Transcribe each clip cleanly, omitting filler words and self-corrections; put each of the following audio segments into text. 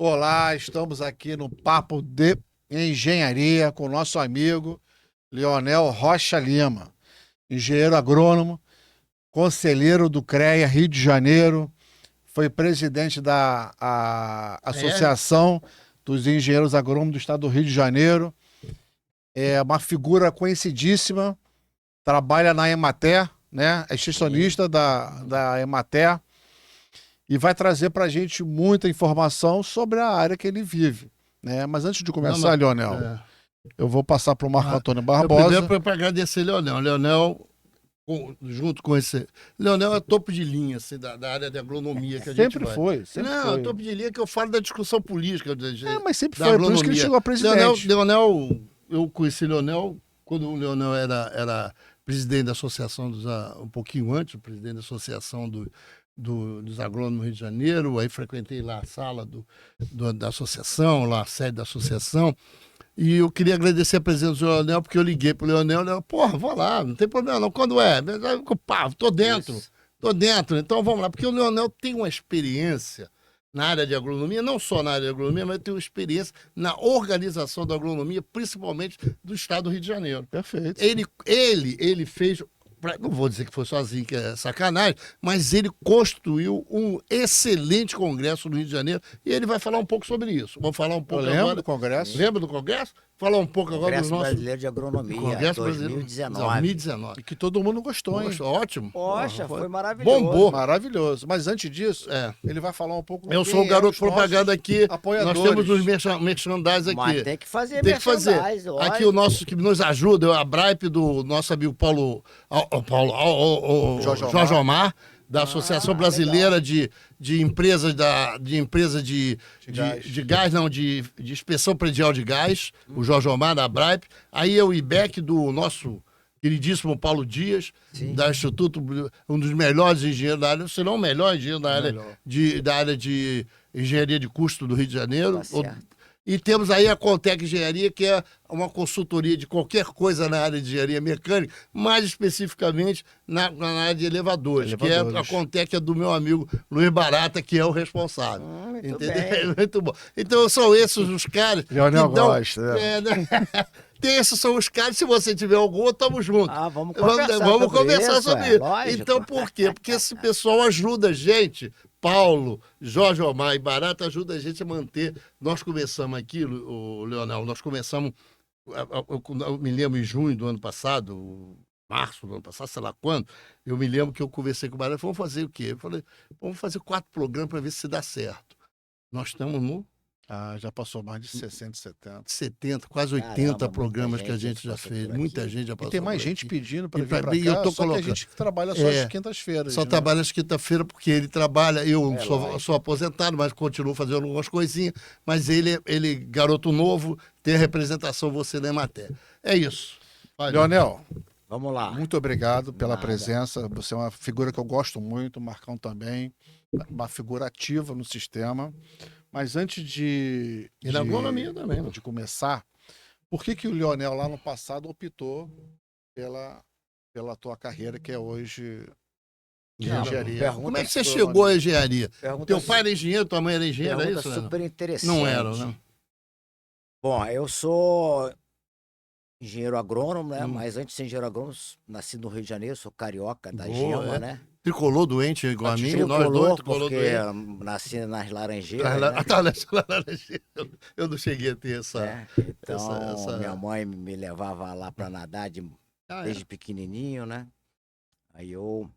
Olá, estamos aqui no Papo de Engenharia com o nosso amigo Leonel Rocha Lima, engenheiro agrônomo, conselheiro do CREA Rio de Janeiro, foi presidente da Associação dos Engenheiros Agrônomos do Estado do Rio de Janeiro, é uma figura conhecidíssima, trabalha na Emater, né? É extensionista da Emater, e vai trazer para a gente muita informação sobre a área que ele vive, né? Mas antes de começar, Leonel, eu vou passar para o Marco Antônio Barbosa. Eu primeiro para agradecer Leonel. Leonel, junto com esse... Leonel é topo de linha assim, da área de agronomia que a gente Sempre vai. foi, sempre Não, foi. topo de linha que eu falo da discussão política. Mas sempre da foi, agronomia. por isso que ele chegou a presidente. Leonel, eu conheci Leonel quando o Leonel era presidente da associação, um pouquinho antes, o presidente da associação dos agrônomos no Rio de Janeiro. Aí frequentei lá a sala da associação, lá a sede da associação. E eu queria agradecer a presença do Leonel, porque eu liguei pro Leonel, porra, vou lá, não tem problema não. Quando é? Pá, tô dentro, tô dentro. Então vamos lá, porque o Leonel tem uma experiência na área de agronomia, não só na área de agronomia, mas tem uma experiência na organização da agronomia, principalmente do estado do Rio de Janeiro. Perfeito. Ele fez, não vou dizer que foi sozinho, que é sacanagem, mas ele construiu um excelente congresso no Rio de Janeiro e ele vai falar um pouco sobre isso. Vamos falar um pouco agora. Do congresso. Lembra do congresso? Falar um pouco agora Congresso dos nossos... Brasileiro de Agronomia, Congresso 2019. E que todo mundo gostou, hein? Poxa, ótimo. Poxa, foi maravilhoso. Bombou. Maravilhoso. Mas antes disso, ele vai falar um pouco... Eu sou o garoto propaganda aqui. Apoiadores. Nós temos os merchandise aqui. Mas tem que fazer Tem que fazer. merchandise, Aqui o nosso que nos ajuda, a Bripe do nosso amigo Jorge Omar, da Associação Brasileira de Empresas de gás, não, de inspeção predial de gás, o Jorge Omar da Bripe. Aí é o IBEC do nosso queridíssimo Paulo Dias, da Instituto, um dos melhores engenheiros da área, se não o melhor engenheiro da área de engenharia de custo do Rio de Janeiro. Tá certo. E temos aí a Contec Engenharia, que é uma consultoria de qualquer coisa na área de engenharia mecânica, mais especificamente na área de elevadores. Que é a Contec é do meu amigo Luiz Barata, que é o responsável. Muito Entendeu? bem. Muito bom. Então são esses os caras. Leonel então, gosta, né? Esses são os caras, se você tiver algum, estamos juntos. Vamos conversar sobre isso. Lógico. Então por quê? Porque esse pessoal ajuda a gente. Paulo, Jorge Omar e Barata ajuda a gente a manter. Nós começamos aqui, o Leonel, eu me lembro em junho do ano passado, março do ano passado, sei lá quando, eu me lembro que eu conversei com o Barata, vamos fazer o quê? Eu falei, vamos fazer 4 programas para ver se dá certo. Nós estamos no... já passou mais de 60, 70. 70, quase 80 Caramba, programas que a gente já fez. Muita gente já passou. E tem mais por gente aqui. pedindo para E vir para cá, eu tô só que a gente trabalha só às quintas-feiras. Só né? trabalha às quinta-feira porque ele trabalha, eu sou aposentado, mas continuo fazendo algumas coisinhas, mas ele garoto novo, tem a representação você na matéria. É isso. Valeu. Leonel, Vamos lá. muito obrigado pela Nada. presença. Você é uma figura que eu gosto muito, o Marcão também, uma figura ativa no sistema. Mas antes E na agronomia também. de começar, por que o Leonel lá no passado optou pela tua carreira, que é hoje de engenharia? Como é que você chegou à engenharia? Teu pai era engenheiro, tua mãe era engenheira, é Pergunta isso? super interessante. Não era, né? Bom, eu sou engenheiro agrônomo, né? Mas antes de ser engenheiro agrônomo, nasci no Rio de Janeiro, sou carioca da Gema, né? Tricolor doente igual a mim, nós dois, Tricolor, tricolor porque doente. nasci nas Laranjeiras, né? Eu não cheguei a ter essa... Então, minha mãe me levava lá para nadar desde pequenininho, né? Aí eu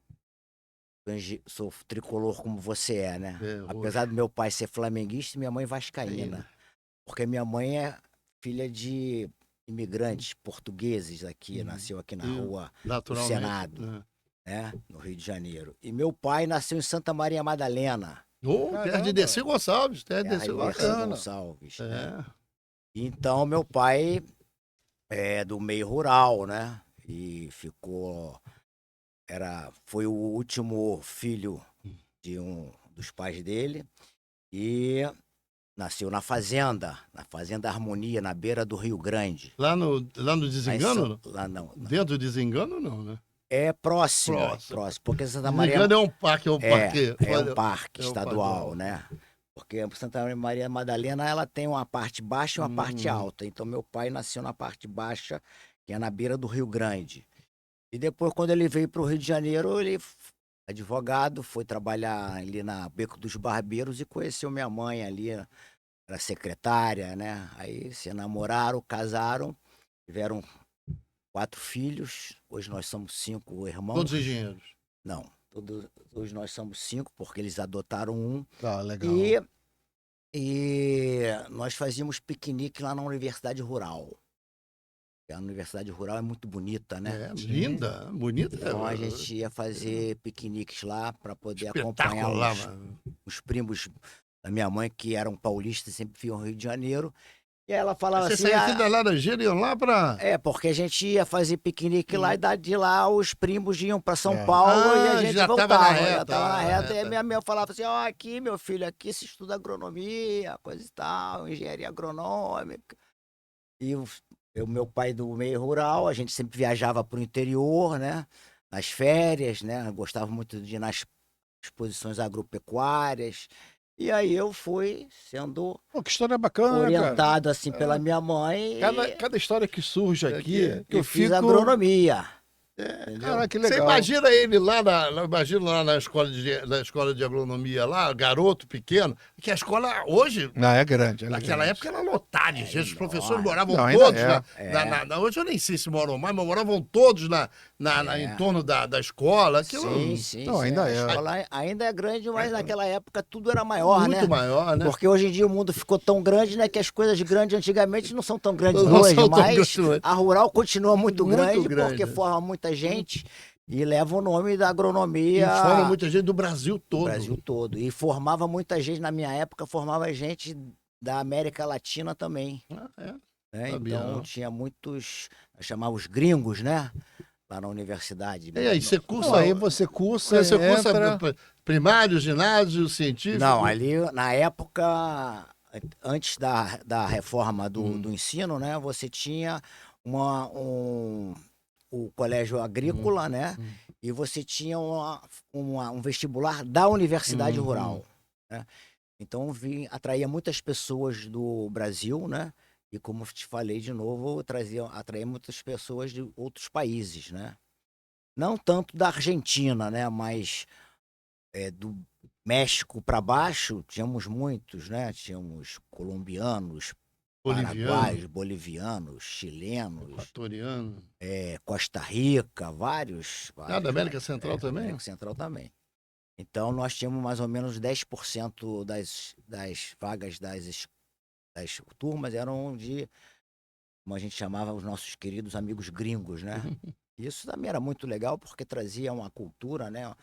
sou tricolor como você é, né? Apesar do meu pai ser flamenguista, minha mãe vascaína. Porque minha mãe é filha de imigrantes portugueses aqui, nasceu aqui na rua do Senado, né? No Rio de Janeiro. E meu pai nasceu em Santa Maria Madalena. Terra de Dercy Gonçalves, Gonçalves. Né? Então, meu pai é do meio rural, né? E foi o último filho de um dos pais dele. E nasceu na Fazenda Harmonia, na beira do Rio Grande. Lá no Desengano? Lá não. Dentro do Desengano, não, né? É próximo. Porque Santa Maria... Desengano é um parque, É um parque estadual, né? Porque Santa Maria Madalena, ela tem uma parte baixa e uma parte alta. Então, meu pai nasceu na parte baixa, que é na beira do Rio Grande. E depois, quando ele veio para o Rio de Janeiro, ele, advogado, foi trabalhar ali na Beco dos Barbeiros e conheceu minha mãe ali, era secretária, né? Aí se namoraram, casaram, tiveram 4 filhos. Hoje nós somos 5 irmãos. Todos engenheiros? Não, hoje nós somos 5, porque eles adotaram um. Tá, legal. E nós fazíamos piquenique lá na Universidade Rural. A Universidade Rural é muito bonita, né? É, linda, bonita. Então a gente ia fazer piqueniques lá para poder acompanhar Espetáculo lá, os primos da minha mãe, que eram paulistas, sempre vinham ao Rio de Janeiro. E aí ela falava Você assim... saía aqui da Laranjeira e iam lá para... É, porque a gente ia fazer piquenique lá e de lá os primos iam para São Paulo e a gente já voltava. tava na reta, Já tava na reta. E reta. a minha mãe falava assim, ó, aqui, meu filho, aqui se estuda agronomia, coisa e tal, engenharia agronômica. E meu pai do meio rural, a gente sempre viajava para o interior, né? Nas férias, né? Gostava muito de ir nas exposições agropecuárias. E aí eu fui sendo Pô, que história bacana, orientado assim pela minha mãe. Cada história que surge aqui, que eu fiz fico... agronomia. Cara, que legal. Você imagina ele lá na escola de agronomia lá, garoto pequeno, que a escola hoje, Não, é grande. naquela época era lotada de gente, os professores moravam Não, todos hoje eu nem sei se moram mais, mas moravam todos em torno da escola. Aquilo, Sim. Não, ainda é. A escola ainda é grande, mas naquela época tudo era maior, né? Muito maior, né? Porque hoje em dia o mundo ficou tão grande, né? Que as coisas grandes antigamente não são tão grandes Não hoje, são tão mas grandes hoje. a rural continua muito grande, grande. porque forma muita gente e leva o nome da agronomia. E forma muita gente do Brasil todo. Do Brasil todo. E formava muita gente, na minha época, formava gente da América Latina também. Então tinha muitos, nós chamávamos os gringos, né? Lá na universidade. E aí, você cursa? Não, aí você cursa, primário, ginásio, científico? Não, ali na época, antes da reforma do ensino, né? Você tinha o colégio agrícola, né? E você tinha um vestibular da Universidade Rural. Né? Então, atraía muitas pessoas do Brasil, né? E como eu te falei de novo, atraía muitas pessoas de outros países, né? Não tanto da Argentina, né? Mas do México para baixo, tínhamos muitos, né? Tínhamos colombianos, paraguaios, bolivianos, chilenos, equatoriano, Costa Rica, vários. Da América Central também? América Central também. Então, nós tínhamos mais ou menos 10% das vagas das turmas eram de, como a gente chamava, os nossos queridos amigos gringos, né? Isso também era muito legal, porque trazia uma cultura, né?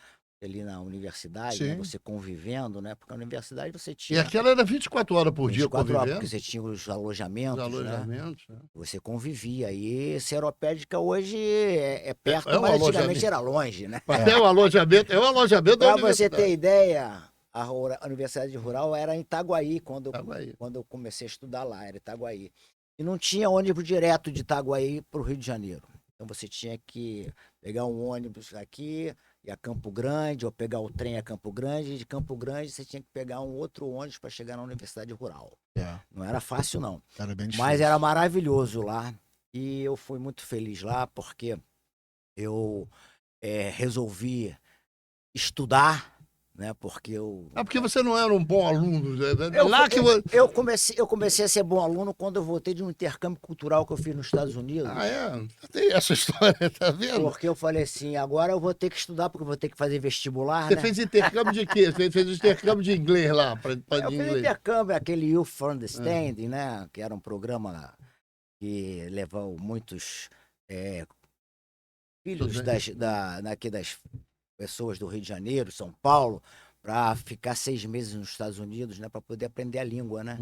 Ali na universidade, né? Você convivendo, né? Porque na universidade você tinha... E aquela era 24 horas por dia 24 convivendo? Horas, porque você tinha os alojamentos, né? Você convivia. E Seropédica hoje é perto, mas antigamente era longe, né? É um alojamento da universidade. Para você ter ideia, a Universidade Rural era em Itaguaí, quando eu comecei a estudar lá, era Itaguaí. E não tinha ônibus direto de Itaguaí para o Rio de Janeiro. Então você tinha que pegar um ônibus aqui, ir a Campo Grande, ou pegar o trem a Campo Grande, e de Campo Grande você tinha que pegar um outro ônibus para chegar na Universidade Rural. Não era fácil, não. Era bem difícil. Mas era maravilhoso lá. E eu fui muito feliz lá, porque eu resolvi estudar, né? Porque porque você não era um bom aluno. Eu comecei a ser bom aluno quando eu voltei de um intercâmbio cultural que eu fiz nos Estados Unidos. Tem essa história, tá vendo? Porque eu falei assim, agora eu vou ter que estudar, porque eu vou ter que fazer vestibular, Você fez intercâmbio de quê? Você fez intercâmbio de inglês lá? Eu fiz intercâmbio, aquele Youth for Understanding, né? Que era um programa que levou muitos filhos das pessoas do Rio de Janeiro, São Paulo, para ficar 6 meses nos Estados Unidos, né, para poder aprender a língua, né?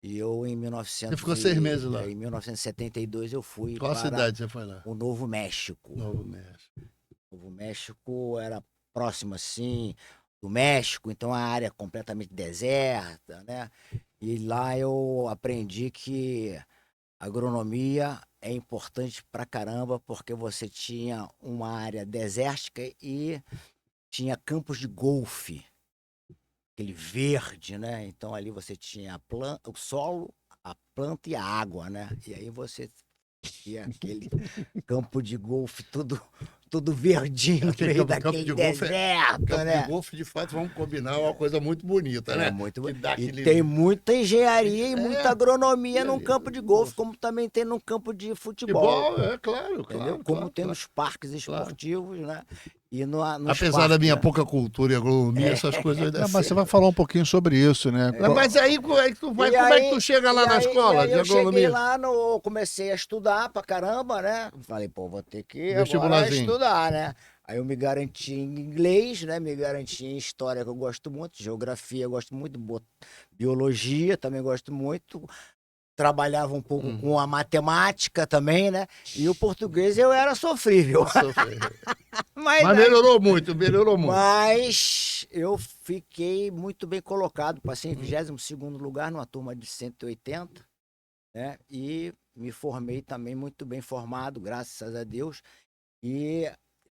E eu Você ficou 6 meses lá? Em 1972 eu fui Qual cidade você foi lá? O Novo México. Novo México era próximo, assim, do México, então a área completamente deserta, né? E lá eu aprendi que a agronomia é importante pra caramba, porque você tinha uma área desértica e tinha campos de golfe. aquele verde, né? Então ali você tinha o solo, a planta e a água, né? E aí você tinha aquele campo de golfe tudo verdinho no meio daquele deserto, campo né? de golfe, de fato, vamos combinar, é uma coisa muito bonita, né? Muito bonito. Aquele... Tem muita engenharia e muita agronomia num campo de golfe, como também tem num campo de futebol. Claro. Como tem nos parques esportivos, né? E apesar da minha pouca cultura e agronomia, essas coisas... Mas você vai falar um pouquinho sobre isso, né? Mas aí, como é que tu chega lá na escola de agronomia? Eu cheguei lá, comecei a estudar pra caramba, né? Falei, pô, vou ter que agora estudar, né? Aí eu me garanti em inglês, né? Me garanti em história, que eu gosto muito, geografia eu gosto muito, biologia também gosto muito. Trabalhava um pouco com a matemática também, né? E o português eu era sofrível. Mas melhorou muito. Mas eu fiquei muito bem colocado, passei em 22º lugar numa turma de 180, né? E me formei também muito bem formado, graças a Deus. E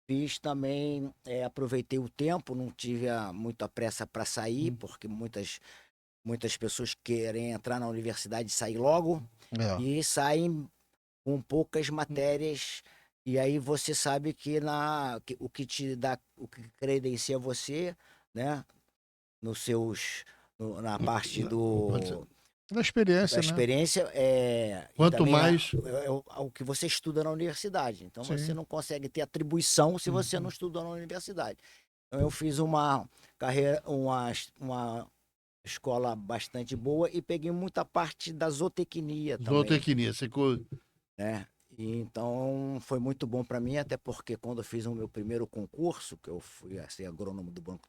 fiz também, aproveitei o tempo, não tive muita pressa para sair, porque muitas pessoas querem entrar na universidade e sair logo, e saem com poucas matérias, e aí você sabe que o que te dá, o que credencia você, né, na parte da experiência, da experiência, quanto mais o que você estuda na universidade. Então você não consegue ter atribuição se você não estudou na universidade. Então eu fiz uma carreira, uma escola bastante boa e peguei muita parte da zootecnia também. Zootecnia, você... E então foi muito bom para mim, até porque quando eu fiz o meu primeiro concurso, que eu fui ser agrônomo do Banco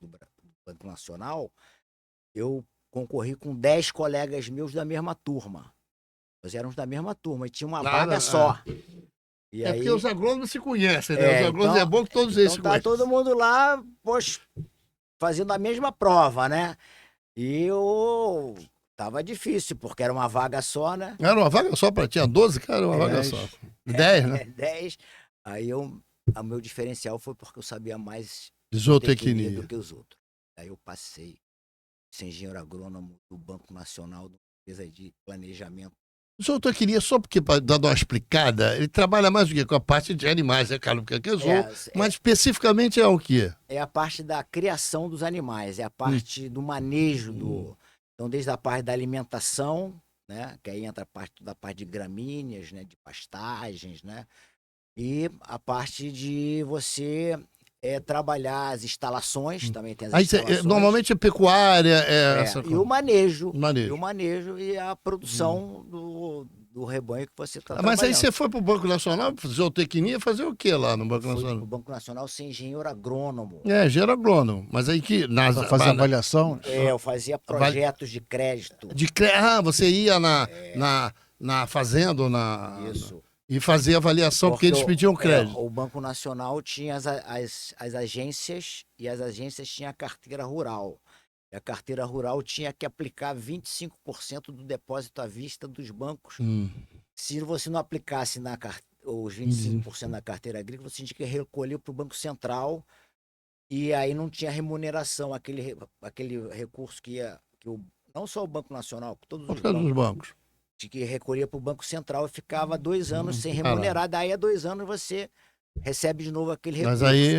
Nacional, eu concorri com 10 colegas meus da mesma turma. Nós éramos da mesma turma e tinha uma vaga só. E aí, porque os agrônomos se conhecem, né? Os agrônomos é bom que todos eles se conhecem. Todo mundo lá, fazendo a mesma prova, né? E tava difícil, porque era uma vaga só, né? Era uma vaga só para tinha 12, cara, uma vaga só. 10, né? 10. Aí o meu diferencial foi porque eu sabia mais zootecnia do que os outros. Aí eu passei ser engenheiro agrônomo do Banco Nacional, da empresa de planejamento. Zootecnia, só porque, dando uma explicada, ele trabalha mais do que com a parte de animais, né, cara? Porque aqui mas especificamente é o quê? É a parte da criação dos animais, é a parte do manejo Então, desde a parte da alimentação, né? Que aí entra a parte de gramíneas, né? De pastagens, né? E a parte de você trabalhar as instalações, também tem as instalações. Normalmente é pecuária, e o manejo. E o manejo e a produção do rebanho que você está trabalhando. Mas aí você foi para o Banco Nacional, zootecnia, fazer o que lá no Banco Nacional? Fui para o Banco Nacional ser engenheiro agrônomo. Engenheiro agrônomo. Mas aí que... Fazer avaliação? Eu fazia projetos de crédito. Você ia na fazenda, Isso. E fazer avaliação, porque eles pediam crédito. O Banco Nacional tinha as agências, e as agências tinham a carteira rural. E a carteira rural tinha que aplicar 25% do depósito à vista dos bancos. Se você não aplicasse os 25% na carteira agrícola, você tinha que recolher para o Banco Central, e aí não tinha remuneração, aquele recurso não só o Banco Nacional, todos os bancos. Que recolhia para o Banco Central e ficava 2 anos sem remunerar. Daí a 2 anos você recebe de novo aquele recurso. Mas aí...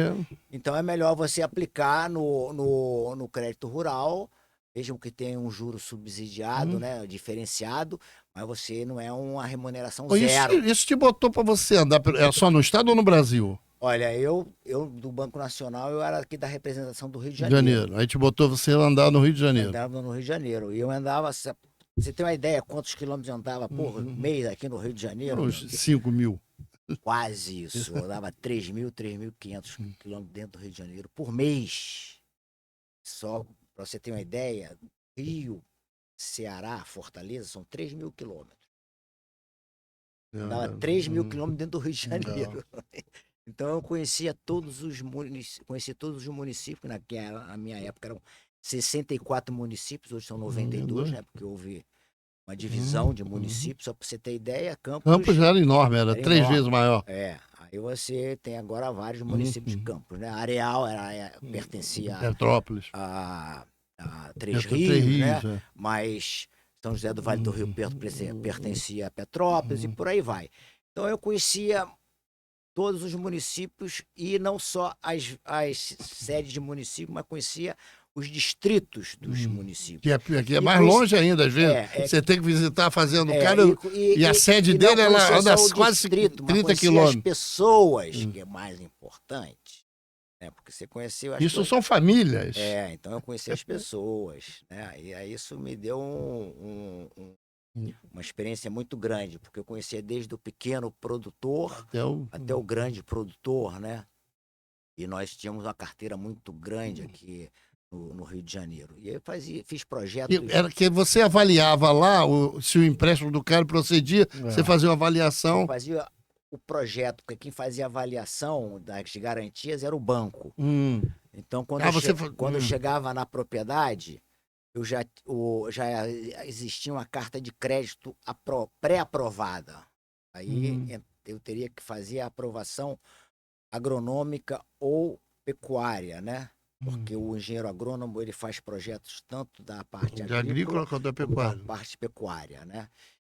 Então é melhor você aplicar no crédito rural, mesmo que tenha um juro subsidiado, né, diferenciado, mas você não é uma remuneração zero. Isso te botou para você andar só no estado ou no Brasil? Olha, eu do Banco Nacional, eu era aqui da representação do Rio de Janeiro. Aí te botou você a andar no Rio de Janeiro. Andava no Rio de Janeiro. E eu andava... Você tem uma ideia quantos quilômetros eu andava por mês aqui no Rio de Janeiro? Uns 5 mil. Quase isso. Eu andava 3.500 quilômetros dentro do Rio de Janeiro por mês. Só para você ter uma ideia, Rio, Ceará, Fortaleza, são 3.000 quilômetros. Andava 3.000 quilômetros dentro do Rio de Janeiro. Então eu conhecia todos os municípios, na minha época eram 64 municípios, hoje são 92, né? Porque houve uma divisão de municípios, só para você ter ideia, Campos era enorme, era 3 vezes maior. Aí você tem agora vários municípios de Campos, né? Areal pertencia Petrópolis. Três Rios, né? Mas São José do Vale do Rio pertencia a Petrópolis e por aí vai. Então eu conhecia todos os municípios e não só as sedes de município, mas conhecia os distritos dos municípios. Que é mais longe ainda, às vezes. Você tem que visitar a fazenda do cara e a sede dele ela anda quase 30 quilômetros. As pessoas, que é mais importante, né? Porque você conheceu as Isso coisas. São famílias. Então eu conheci as pessoas, né? E aí isso me deu uma experiência muito grande, porque eu conhecia desde o pequeno produtor até o grande produtor, né? E nós tínhamos uma carteira muito grande aqui no Rio de Janeiro. E eu fiz projetos... Era que você avaliava lá se o empréstimo do cara procedia, você fazia uma avaliação... Eu fazia o projeto, porque quem fazia a avaliação das garantias era o banco. Então, quando eu chegava na propriedade, já existia uma carta de crédito pré-aprovada. Aí eu teria que fazer a aprovação agronômica ou pecuária, né? Porque o engenheiro agrônomo ele faz projetos tanto da parte agrícola quanto da pecuária. Da parte pecuária, né?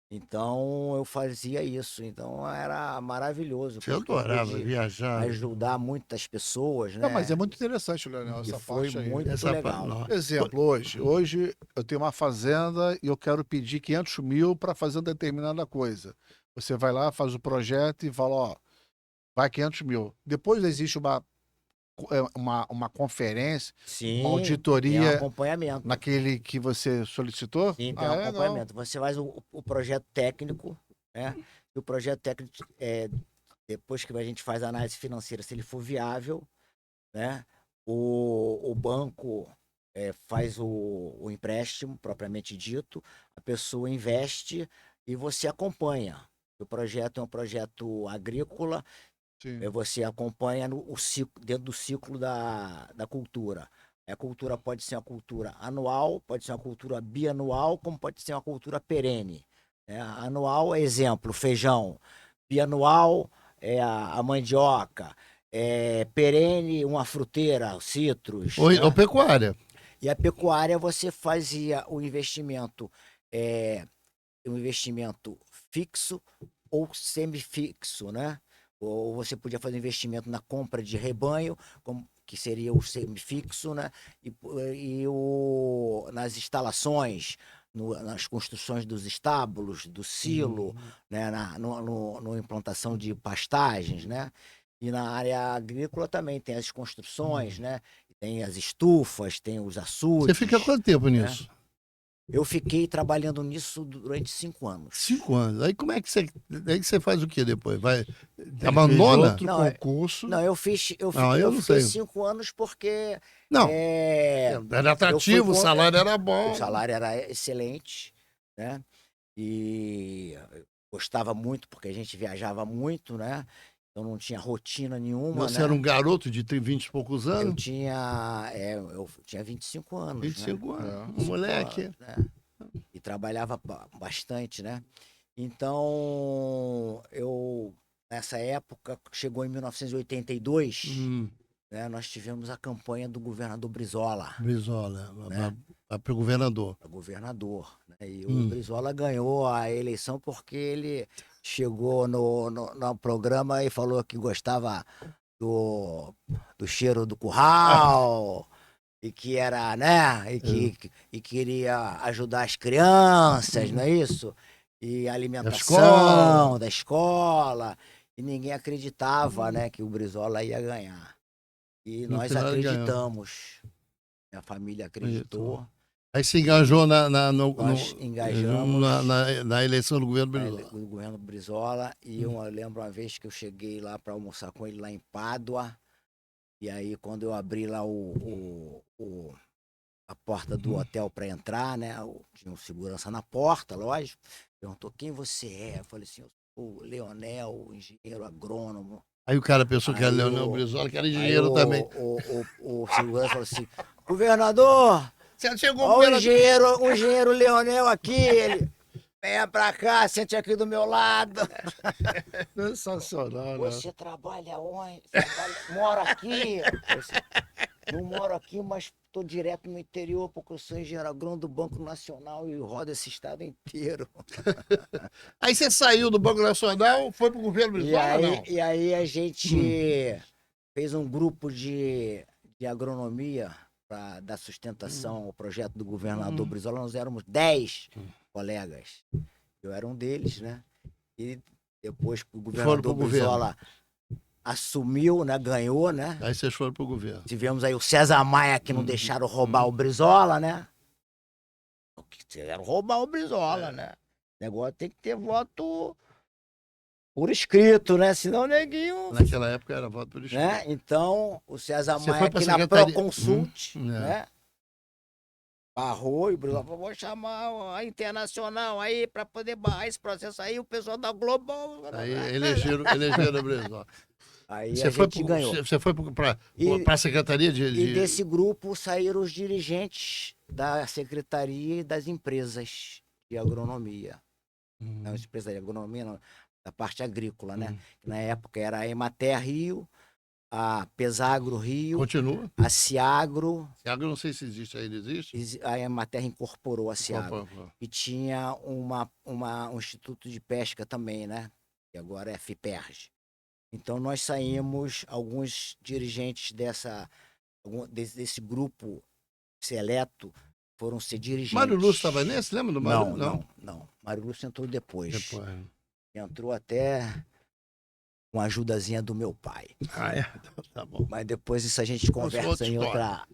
Então eu fazia isso, então era maravilhoso. Você adorava viajar, ajudar muitas pessoas, né? Não, mas é muito interessante, Leonel, essa parte aí. Muito legal. Exemplo, hoje eu tenho uma fazenda e eu quero pedir 500 mil para fazer uma determinada coisa. Você vai lá, faz o projeto e fala, ó, vai 500 mil. Depois existe uma conferência, sim, uma auditoria, tem um acompanhamento. Naquele que você solicitou? Sim, tem um acompanhamento. Você faz o projeto técnico, né? E o projeto técnico, depois que a gente faz a análise financeira, se ele for viável, né? O banco faz o empréstimo, propriamente dito, a pessoa investe e você acompanha. O projeto é um projeto agrícola. Sim. Você acompanha dentro do ciclo da cultura. A cultura pode ser uma cultura anual, pode ser uma cultura bianual, como pode ser uma cultura perene. Anual é exemplo, feijão. Bianual é a mandioca. Perene, uma fruteira, citros. Ou pecuária. E a pecuária você fazia o investimento fixo ou semifixo, né? Ou você podia fazer investimento na compra de rebanho, que seria o semifixo, né? Nas instalações, nas construções dos estábulos, do silo, né? Na implantação de pastagens, né? E na área agrícola também tem as construções, né? Tem as estufas, tem os açudes. Você fica quanto tempo nisso? Eu fiquei trabalhando nisso durante 5 anos. 5 anos. Aí como é que você faz o que depois? Abandona? Outro concurso? Não, eu fiquei 5 anos porque... Não, era atrativo, o salário era bom. O salário era excelente, né? E eu gostava muito, porque a gente viajava muito, né? Então não tinha rotina nenhuma. Você era um garoto de 20 e poucos anos? Eu tinha 25 anos. 25 anos, um moleque. Né? E trabalhava bastante, né? Então, nessa época, chegou em 1982, né? Nós tivemos a campanha do governador Brizola. Né? Para o governador. Para governador. Né? E o Brizola ganhou a eleição porque ele chegou no programa e falou que gostava do cheiro do curral e que era, né? E queria ajudar as crianças, não é isso? E a alimentação da escola. E ninguém acreditava, né, que o Brizola ia ganhar. E nós acreditamos. Minha família acreditou. Aí se engajou nós engajamos na eleição do governo Brizola. Do governo Brizola. E eu lembro uma vez que eu cheguei lá para almoçar com ele lá em Pádua. E aí, quando eu abri lá a porta do hotel para entrar, né? Tinha um segurança na porta, lógico. Perguntou quem você é. Eu falei assim, eu sou o Leonel, engenheiro agrônomo. Aí o cara pensou que era Leonel Brizola, que era engenheiro também. O segurança falou assim, governador... Chegou o engenheiro Leonel aqui, ele... Venha pra cá, sente aqui do meu lado. Sensacional, né? Você trabalha onde? Mora aqui? Não moro aqui, mas estou direto no interior, porque eu sou engenheiro agrônomo do Banco Nacional e rodo esse estado inteiro. Aí você saiu do Banco Nacional, foi pro governo Brizola, não? E aí a gente fez um grupo de agronomia para dar sustentação ao projeto do governador Brizola. Nós éramos 10 colegas. Eu era um deles, né? E depois que o governador Brizola assumiu, né? Ganhou, né? Aí vocês foram pro governo. Tivemos aí o César Maia, que não deixaram roubar o Brizola, né? Quiseram roubar o Brizola, né? O negócio tem que ter voto por escrito, né? Senão neguinho. Naquela época era voto por escrito. Né? Então, o César Você Maia foi aqui na Proconsult, né? Barrou e o Brizola falou: vou chamar a Internacional aí para poder barrar esse processo aí, o pessoal da Globo. Aí elegeram o Brizola. Aí a gente ganhou. Você foi para a Secretaria de... E desse grupo saíram os dirigentes da Secretaria e das empresas de agronomia. Não, empresa de agronomia, não, da parte agrícola, né? Na época era a Emater Rio, a Pesagro Rio. Continua? A Ciagro. Ciagro não sei se existe ainda, existe? A Emater incorporou a Ciagro. E tinha um instituto de pesca também, né? Que agora é FIPERJ. Então nós saímos, alguns dirigentes desse grupo seleto foram ser dirigentes. Mário Lúcio estava nesse? Lembra do Mário? Não. Mário Lúcio entrou depois. Entrou até com a ajudazinha do meu pai. Ah, é? Tá bom. Mas depois isso a gente conversa em outra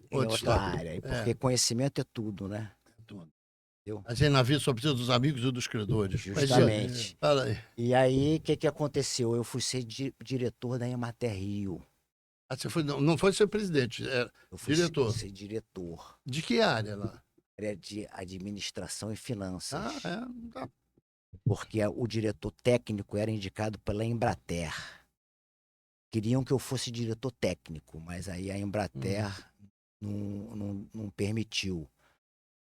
área. Porque conhecimento é tudo, né? É tudo. A gente na vida só precisa dos amigos e dos credores. Justamente. Fala aí. E aí, o que aconteceu? Eu fui ser diretor da Emater Rio. Ah, você foi, não foi ser presidente, era diretor. Eu fui ser diretor. De que área lá? Área de administração e finanças. Tá. Porque o diretor técnico era indicado pela Embrater. Queriam que eu fosse diretor técnico, mas aí a Embrater não permitiu.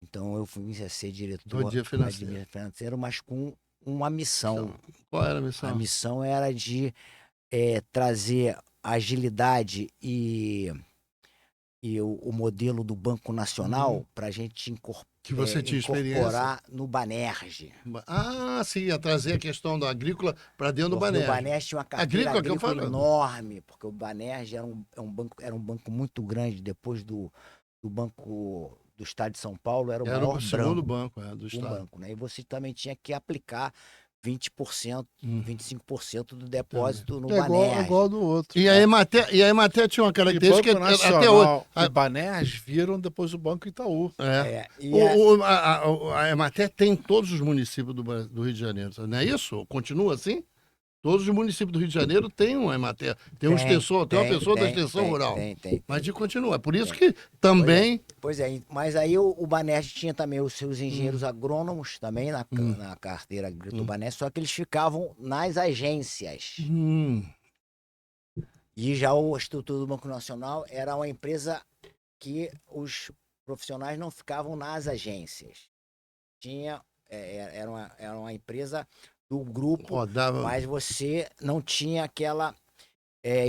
Então eu fui ser diretor financeiro, mas com uma missão. Qual era a missão? A missão era de trazer agilidade e o modelo do Banco Nacional para a gente incorporar no Banerj. Ah, sim, ia trazer a questão da agrícola para dentro do Banerj. O Banerj tinha uma carteira agrícola enorme, porque o Banerj era um banco muito grande. Depois do Banco do Estado de São Paulo, era o segundo banco do Estado. Né? E você também tinha que aplicar 20%, 25% do depósito no Banerj. Igual do outro. E a Emater tinha uma característica que até hoje. A Banerj viram depois o Banco Itaú. A Emater tem em todos os municípios do Rio de Janeiro, não é isso? Continua assim? Todos os municípios do Rio de Janeiro têm uma Emater, tem uma pessoa da extensão rural. Tem. Mas continua. Por isso que também... Pois é, mas aí o Banerj tinha também os seus engenheiros agrônomos também na carteira agrícola do Banerj, só que eles ficavam nas agências. E já a estrutura do Banco Nacional era uma empresa que os profissionais não ficavam nas agências. Era uma empresa do grupo, mas você não tinha aquela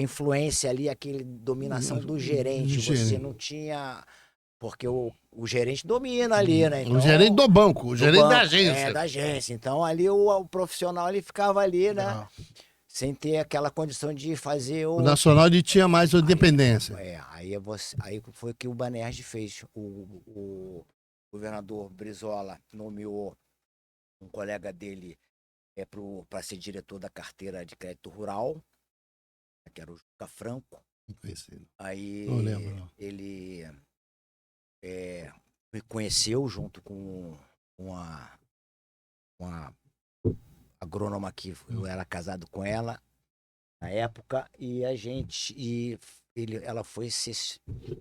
influência ali, aquela dominação do gerente. Você não tinha... Porque o gerente domina ali, né? Então, o gerente do banco, o gerente da agência. Da agência. Então ali o profissional ele ficava ali, né? Sem ter aquela condição de fazer o Nacional ele tinha mais independência. Aí foi o que o Banerj fez. O governador Brizola nomeou um colega dele para ser diretor da carteira de crédito rural, que era o Juca Franco. Aí não lembro, não. Ele me conheceu junto com uma agrônoma que eu era casado com ela na época, e ela foi ser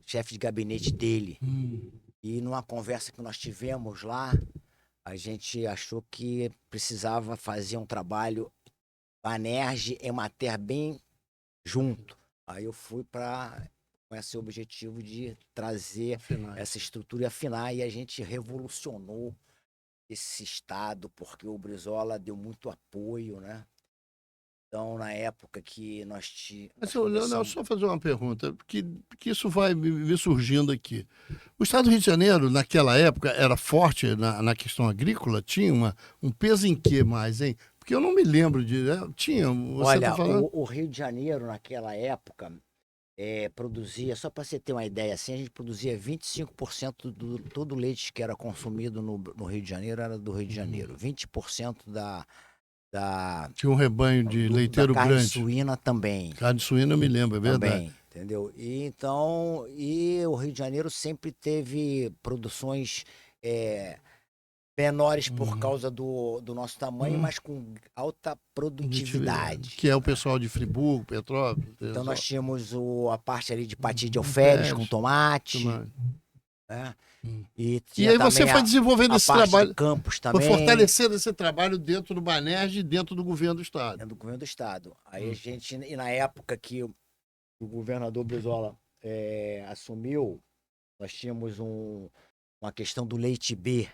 chefe de gabinete dele. E numa conversa que nós tivemos lá, a gente achou que precisava fazer um trabalho Banerj e Emater bem junto. Aí eu fui com esse objetivo de trazer essa estrutura e afinar, e a gente revolucionou esse estado, porque o Brizola deu muito apoio, né? Então, na época que nós tínhamos... Mas, Leonel, só fazer uma pergunta, porque isso vai me surgindo aqui. O Estado do Rio de Janeiro, naquela época, era forte na questão agrícola? Tinha um peso em que mais, hein? Porque eu não me lembro de... Tinha, você Olha, tá falando... o Rio de Janeiro, naquela época, produzia, só para você ter uma ideia, assim, a gente produzia 25% do todo o leite que era consumido no Rio de Janeiro era do Rio de Janeiro. 20% Tinha um rebanho de leiteiro da carne grande. suína também. Carne suína eu me lembro, é verdade. Também, entendeu? E então, o Rio de Janeiro sempre teve produções menores por causa do nosso tamanho, mas com alta produtividade. Que é o pessoal de Friburgo, Petrópolis. Então nós tínhamos a parte ali de patinho de alferes com tomate. Né? E aí você foi desenvolvendo esse trabalho, Campos também, foi fortalecendo esse trabalho dentro do Banerj e dentro do governo do Estado. Dentro do governo do Estado. Aí a gente, e na época que o governador Brizola assumiu, nós tínhamos uma questão do leite B.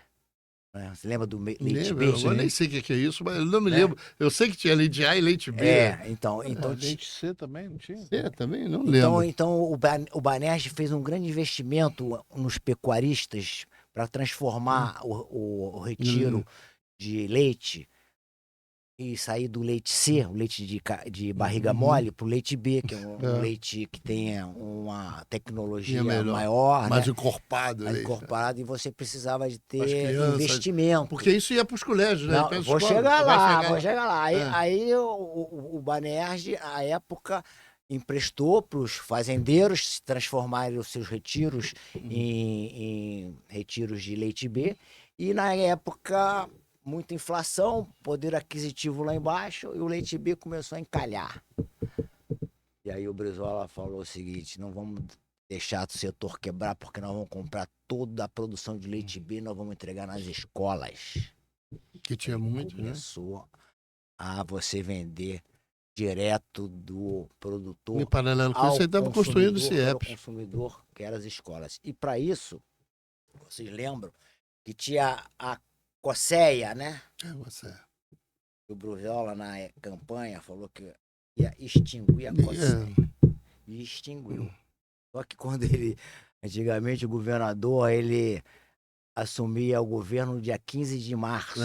Né? Você lembra do leite B? Eu nem sei o que é isso, mas eu não me lembro. Eu sei que tinha leite A e leite B. Então leite C também não tinha? C também? Não lembro. Então o Banerj fez um grande investimento nos pecuaristas para transformar o retiro de leite e sair do leite C, o leite de barriga mole, para o leite B, que é um leite que tem uma tecnologia maior. Mais né? encorpado. Mais encorpado, e você precisava de ter investimento. Porque isso ia para os colégios, né? Não, vou chegar lá. Aí o Banerj, à época, emprestou para os fazendeiros transformarem os seus retiros em retiros de leite B. E, na época, muita inflação, poder aquisitivo lá embaixo, e o leite B começou a encalhar. E aí o Brizola falou o seguinte: não vamos deixar o setor quebrar, porque nós vamos comprar toda a produção de leite B e nós vamos entregar nas escolas. Que tinha muito, começou a você vender direto do produtor em paralelo com isso, você estava construindo o CIEPS. Consumidor, que eram as escolas. E para isso, vocês lembram que tinha a COSEA, né? O Brizola, na campanha, falou que ia extinguir a COSEA. E extinguiu. Só que quando antigamente o governador, ele assumia o governo no dia 15 de março.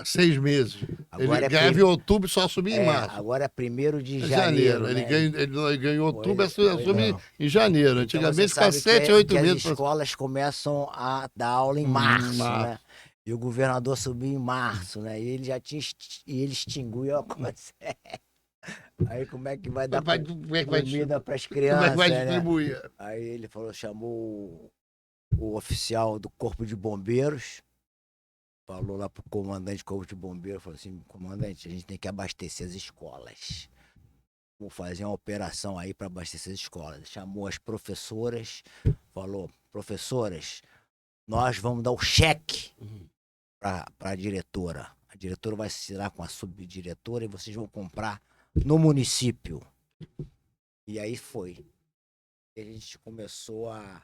6 meses. Agora ele ganhava em outubro, só assumia em março. Agora é 1º de janeiro. Né? Ele ganhou em outubro, assume em janeiro. Antigamente ficava 7, 8 meses. As escolas começam a dar aula em março, né? E o governador subiu em março, né? E ele já tinha extinguiu a COSEA. Aí como é que vai dar comida para as crianças? Como é que vai distribuir? Né? Aí ele chamou o oficial do Corpo de Bombeiros, falou lá pro comandante do Corpo de Bombeiros, falou assim: comandante, a gente tem que abastecer as escolas. Vamos fazer uma operação aí para abastecer as escolas. Chamou as professoras, falou: professoras, nós vamos dar o cheque para a diretora. A diretora vai se tirar com a subdiretora e vocês vão comprar no município. E aí foi. E a gente começou a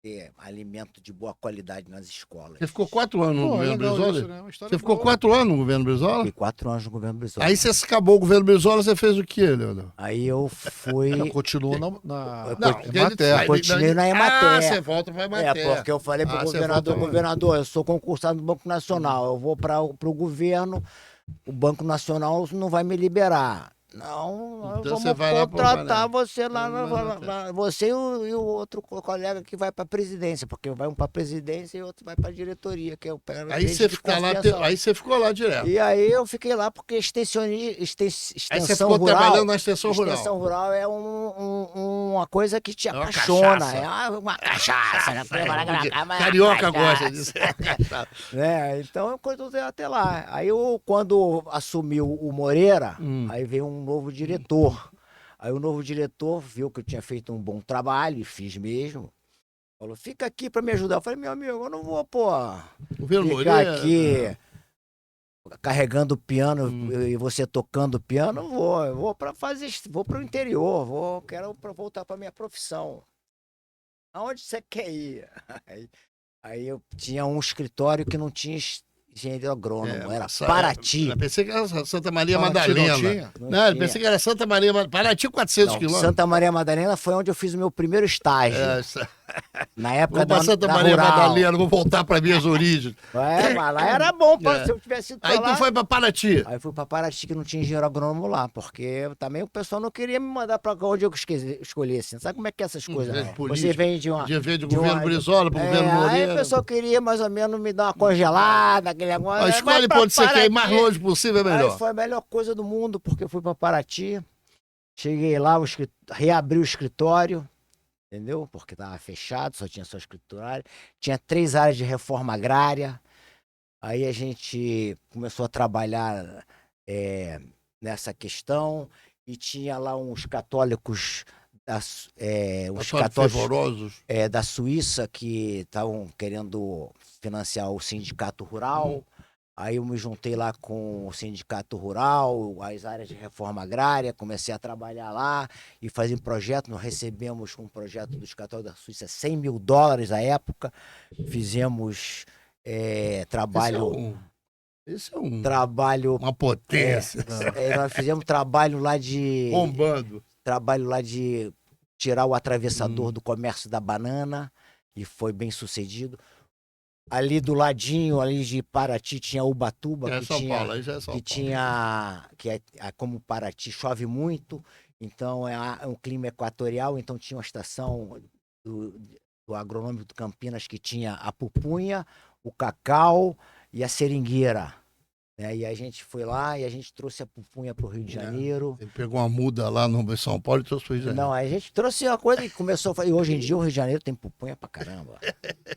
ter alimento de boa qualidade nas escolas. Você ficou 4 anos no governo Brizola? Né? Você ficou 4 anos no governo Brizola? Fiquei 4 anos no governo Brizola. Aí você acabou o governo Brizola, você fez o quê, Leonel? Aí eu fui... Continuou na Emater. Continuei na Emater. Você volta para a Emater. Porque eu falei para o governador, eu sou concursado no Banco Nacional, eu vou para o governo, o Banco Nacional não vai me liberar. Não, então vamos contratar você lá, você e o outro colega que vai para a presidência, porque vai um para a presidência e outro vai para a diretoria, que é o aí você ficou lá direto. E aí eu fiquei lá porque extensão aí você ficou rural, trabalhando na extensão rural. Extensão rural é uma coisa que te apaixona, é uma cachaça, né? Carioca gosta disso. Então eu continuei até lá. Aí quando assumiu o Moreira, aí veio um novo diretor. Aí o novo diretor viu que eu tinha feito um bom trabalho, e fiz mesmo. Falou: fica aqui para me ajudar. Eu falei: meu amigo, eu não vou, ficar aqui carregando o piano e você tocando o piano. Não vou. Eu vou para o interior, quero voltar para minha profissão. Aonde você quer ir? Aí eu tinha um escritório que não tinha engenheiro agrônomo, era Paraty. Eu pensei que era Santa Maria Paraty Madalena. Não, eu pensei que era Santa Maria Madalena. Paraty, 400 quilômetros. Santa Maria Madalena foi onde eu fiz o meu primeiro estágio. Na época da Santa Maria rural. Madalena, vou voltar para minhas origens. Mas lá era bom, se eu tivesse ido pra Aí lá. tu foi para Paraty. Aí fui para Paraty, que não tinha engenheiro agrônomo lá, porque também o pessoal não queria me mandar para onde eu escolhesse. Sabe como é que é essas coisas? Você vem de uma... De governo Brizola para o governo Moreira. Aí o pessoal queria mais ou menos me dar uma congelada, aquele negócio. Escolhe para onde você quer ir, mais longe possível é melhor. Aí foi a melhor coisa do mundo, porque eu fui para Paraty, cheguei lá, reabri o escritório, entendeu? Porque estava fechado, só tinha escritório. Tinha 3 áreas de reforma agrária. Aí a gente começou a trabalhar nessa questão e tinha lá uns católicos, fervorosos. Da Suíça que estavam querendo financiar o sindicato rural. Aí eu me juntei lá com o sindicato rural, as áreas de reforma agrária, comecei a trabalhar lá e fazer projeto. Nós recebemos um projeto dos católicos da Suíça, $100 mil à época. Fizemos trabalho... Esse é um... Trabalho... Uma potência. Nós fizemos trabalho lá de... Bombando. Trabalho lá de tirar o atravessador do comércio da banana e foi bem sucedido. Ali do ladinho, ali de Paraty, tinha Ubatuba, como Paraty chove muito, então é um clima equatorial, então tinha uma estação do agronômico do Campinas que tinha a pupunha, o cacau e a seringueira. E a gente foi lá e a gente trouxe a pupunha para o Rio de Janeiro. Ele pegou uma muda lá no São Paulo e trouxe para o Rio de Janeiro. Não, a gente trouxe uma coisa que começou a fazer. E hoje em dia o Rio de Janeiro tem pupunha pra caramba.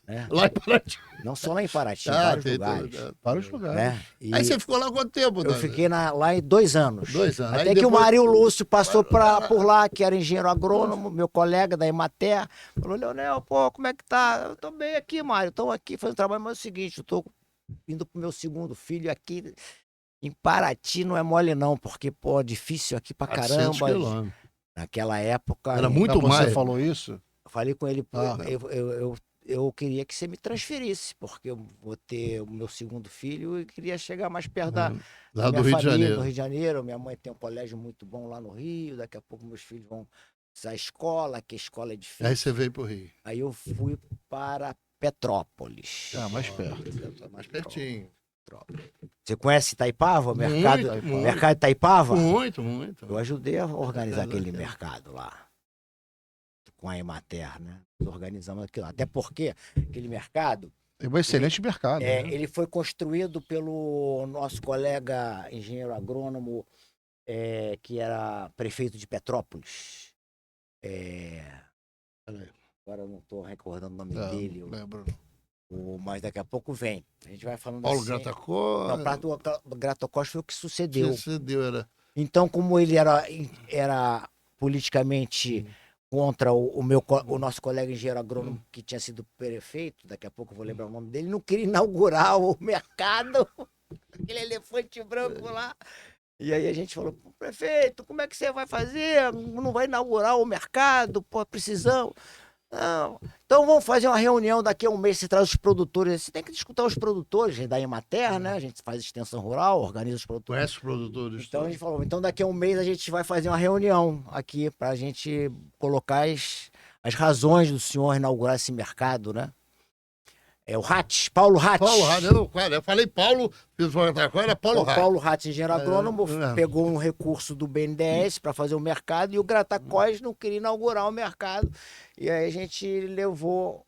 Né? Lá em Paraty. Não só lá em Paraty, vários lugares. Vários lugares. Né? Aí você ficou lá quanto tempo? Eu fiquei lá em 2 anos. 2 anos. Até que o Mário Lúcio passou por lá, que era engenheiro agrônomo, meu colega da Emater. Falou, Leonel, pô, como é que tá? Eu tô bem aqui, Mário. Tô aqui fazendo trabalho, mas é o seguinte, eu tô indo pro meu segundo filho aqui. Em Paraty não é mole não, porque, pô, difícil aqui pra caramba. Quilômetros. Naquela época... Era muito mais. Você falou isso? Eu falei com ele, eu queria que você me transferisse, porque eu vou ter o meu segundo filho e queria chegar mais perto da lá minha do Rio família, de Janeiro. do Rio de Janeiro. Minha mãe tem um colégio muito bom lá no Rio, daqui a pouco meus filhos vão à escola, que a escola é difícil. Aí você veio pro Rio. Aí eu fui para Petrópolis. Mais perto. Mais pertinho. Você conhece Itaipava, o mercado de Itaipava? Muito. Eu ajudei a organizar aquele mercado lá, com a Emater, né? Organizamos aquilo. Até porque aquele mercado... É um excelente mercado. Né? Ele foi construído pelo nosso colega engenheiro agrônomo, que era prefeito de Petrópolis. Agora eu não estou recordando o nome dele. Lembro. Mas daqui a pouco vem. A gente vai falando Paulo assim. Gratacosta. Não, Paulo Gratacosta foi o que sucedeu. Era. Então, como ele era politicamente contra o nosso colega engenheiro agrônomo que tinha sido prefeito, daqui a pouco eu vou lembrar o nome dele, não queria inaugurar o mercado, aquele elefante branco lá. E aí a gente falou, prefeito, como é que você vai fazer? Não vai inaugurar o mercado? Pô, precisamos. Não. Então vamos fazer uma reunião daqui a um mês, você traz os produtores. Você tem que escutar os produtores da Emater, né? A gente faz extensão rural, organiza os produtores. Conhece os produtores. Então a gente falou, então daqui a um mês a gente vai fazer uma reunião aqui pra gente colocar as razões do senhor inaugurar esse mercado, né? É o Hatz, Paulo Hatz. Paulo Hatz, eu falei Paulo, era Paulo Hatz. O Paulo Hatz, engenheiro agrônomo, pegou um recurso do BNDES para fazer o mercado e o Gratacós não queria inaugurar o mercado. E aí a gente levou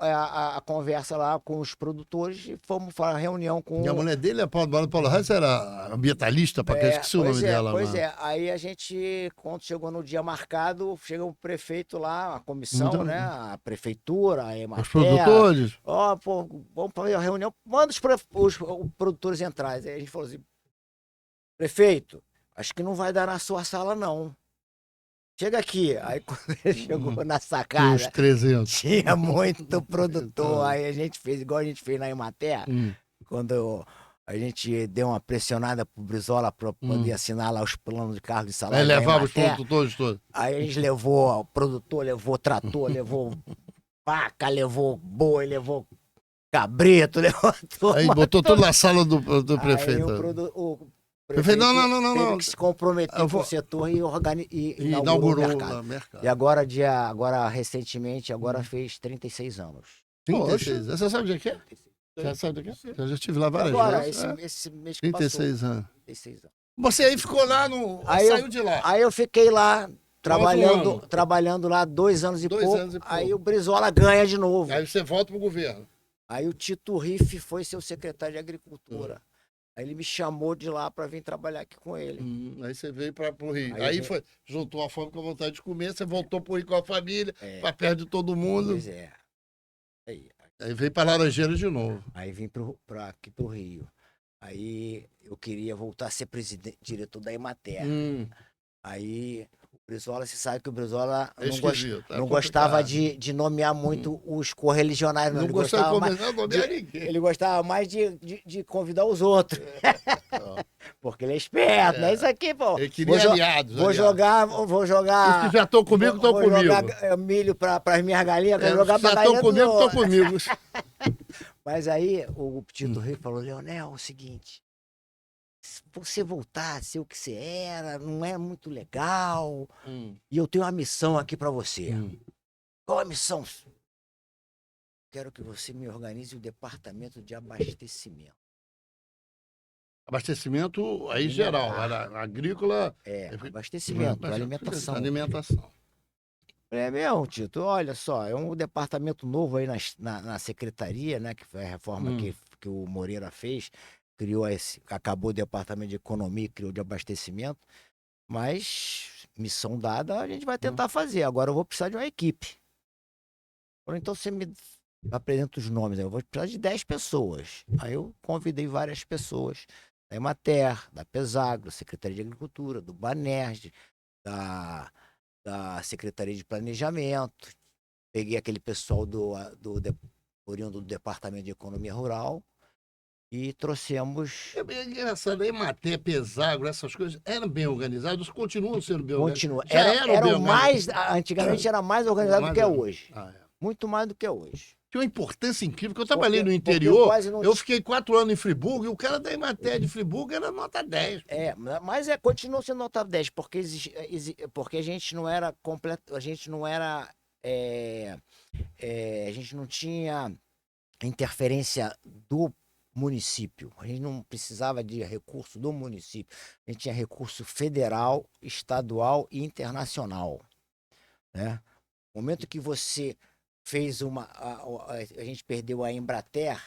a conversa lá com os produtores e fomos para a reunião com... E a mulher dele, a Paulo Hatz, era ambientalista, para que eu esqueci o nome dela. Pois é, aí a gente, quando chegou no dia marcado, chega o prefeito lá, a comissão, né, a prefeitura, a Emater. Os produtores. Vamos fazer a reunião, manda os produtores entrarem. Aí a gente falou assim, prefeito, acho que não vai dar na sua sala, não. Chega aqui. Aí quando ele chegou na sacada, uns 300. Tinha muito produtor. Aí a gente fez igual a gente fez na Emater, quando a gente deu uma pressionada pro Brizola para poder assinar lá os planos de carro de salário. Aí levava os produtores todos. Aí a gente levou, o produtor levou trator, levou vaca, levou boi, levou cabrito, levantou. Aí botou tudo na sala do prefeito. Aí o prefeito, não. Teve que se comprometer com o setor e inaugurou o mercado. E agora recentemente, fez 36 anos. 36. Você sabe de quê? Você sabe de quê? Eu já estive lá várias vezes. Agora, esse mês que 36 passou. anos. 36 anos. Você aí ficou lá saiu de lá. Aí eu fiquei lá, trabalhando lá 2 anos e pouco. Aí o Brizola ganha de novo. Aí você volta pro governo. Aí o Tito Riffe foi seu secretário de Agricultura. Aí ele me chamou de lá para vir trabalhar aqui com ele. Aí você veio para o Rio. Aí juntou a fome com a vontade de comer, você voltou para o Rio com a família, para perto de todo mundo. Pois é. Aí veio para Laranjeira de novo. Aí vim aqui para o Rio. Aí eu queria voltar a ser diretor da Emater. Aí o Brizola, você sabe que o Brizola não gostava de nomear muito os correligionários. Não gostava de nomear ninguém. Ele gostava mais de convidar os outros. Porque ele é esperto, né? Isso aqui, pô. Ele queria aliados. Vou jogar. Os que já estão comigo, estão comigo. Vou jogar milho para as minhas galinhas, vou jogar para já estão comigo, estão comigo. Mas aí o Tito Riffe falou, Leonel, é o seguinte, se você voltar a ser o que você era, não é muito legal, e eu tenho uma missão aqui para você. Qual a missão? Quero que você me organize o departamento de abastecimento. Abastecimento aí geral, era agrícola... abastecimento, alimentação. Alimentação. É mesmo, Tito. Olha só, é um departamento novo aí na secretaria, né? Que foi a reforma que o Moreira fez. Acabou o departamento de economia, criou de abastecimento. Mas, missão dada, a gente vai tentar fazer. Agora eu vou precisar de uma equipe. Então você me apresenta os nomes. Eu vou precisar de 10 pessoas. Aí eu convidei várias pessoas. Da Emater, da Pesagro, da Secretaria de Agricultura, do Banerj, da Secretaria de Planejamento, peguei aquele pessoal oriundo do Departamento de Economia Rural e trouxemos... É bem engraçado, a Emater, Pesagro, essas coisas, eram bem organizados, continuam sendo bem organizados. Antigamente era mais organizado do que é hoje. Muito mais do que é hoje. Tinha uma importância incrível, porque eu trabalhei no interior, eu fiquei 4 anos em Friburgo, e o cara da Emater de Friburgo era nota 10. Mas continua sendo nota 10, porque a gente não era completo, a gente não tinha interferência do município, a gente não precisava de recurso do município, a gente tinha recurso federal, estadual e internacional, né? No momento que você fez a gente perdeu a Embrater,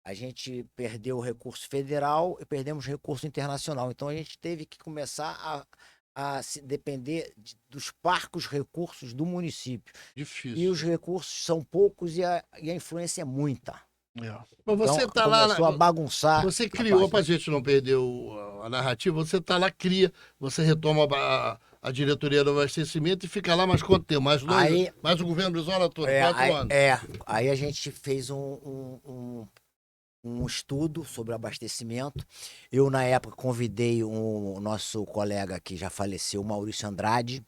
a gente perdeu o recurso federal e perdemos o recurso internacional. Então a gente teve que começar a se depender dos parcos recursos do município. Difícil. E os recursos são poucos e a influência é muita. Mas você está lá... Começou a bagunçar. Você criou, para a gente não perder a narrativa, você está lá, você retoma a diretoria do abastecimento e fica lá mais quanto tempo? Mais o governo Brizola todo, 4 anos. Aí a gente fez um estudo sobre abastecimento. Eu, na época, convidei o nosso colega que já faleceu, Maurício Andrade,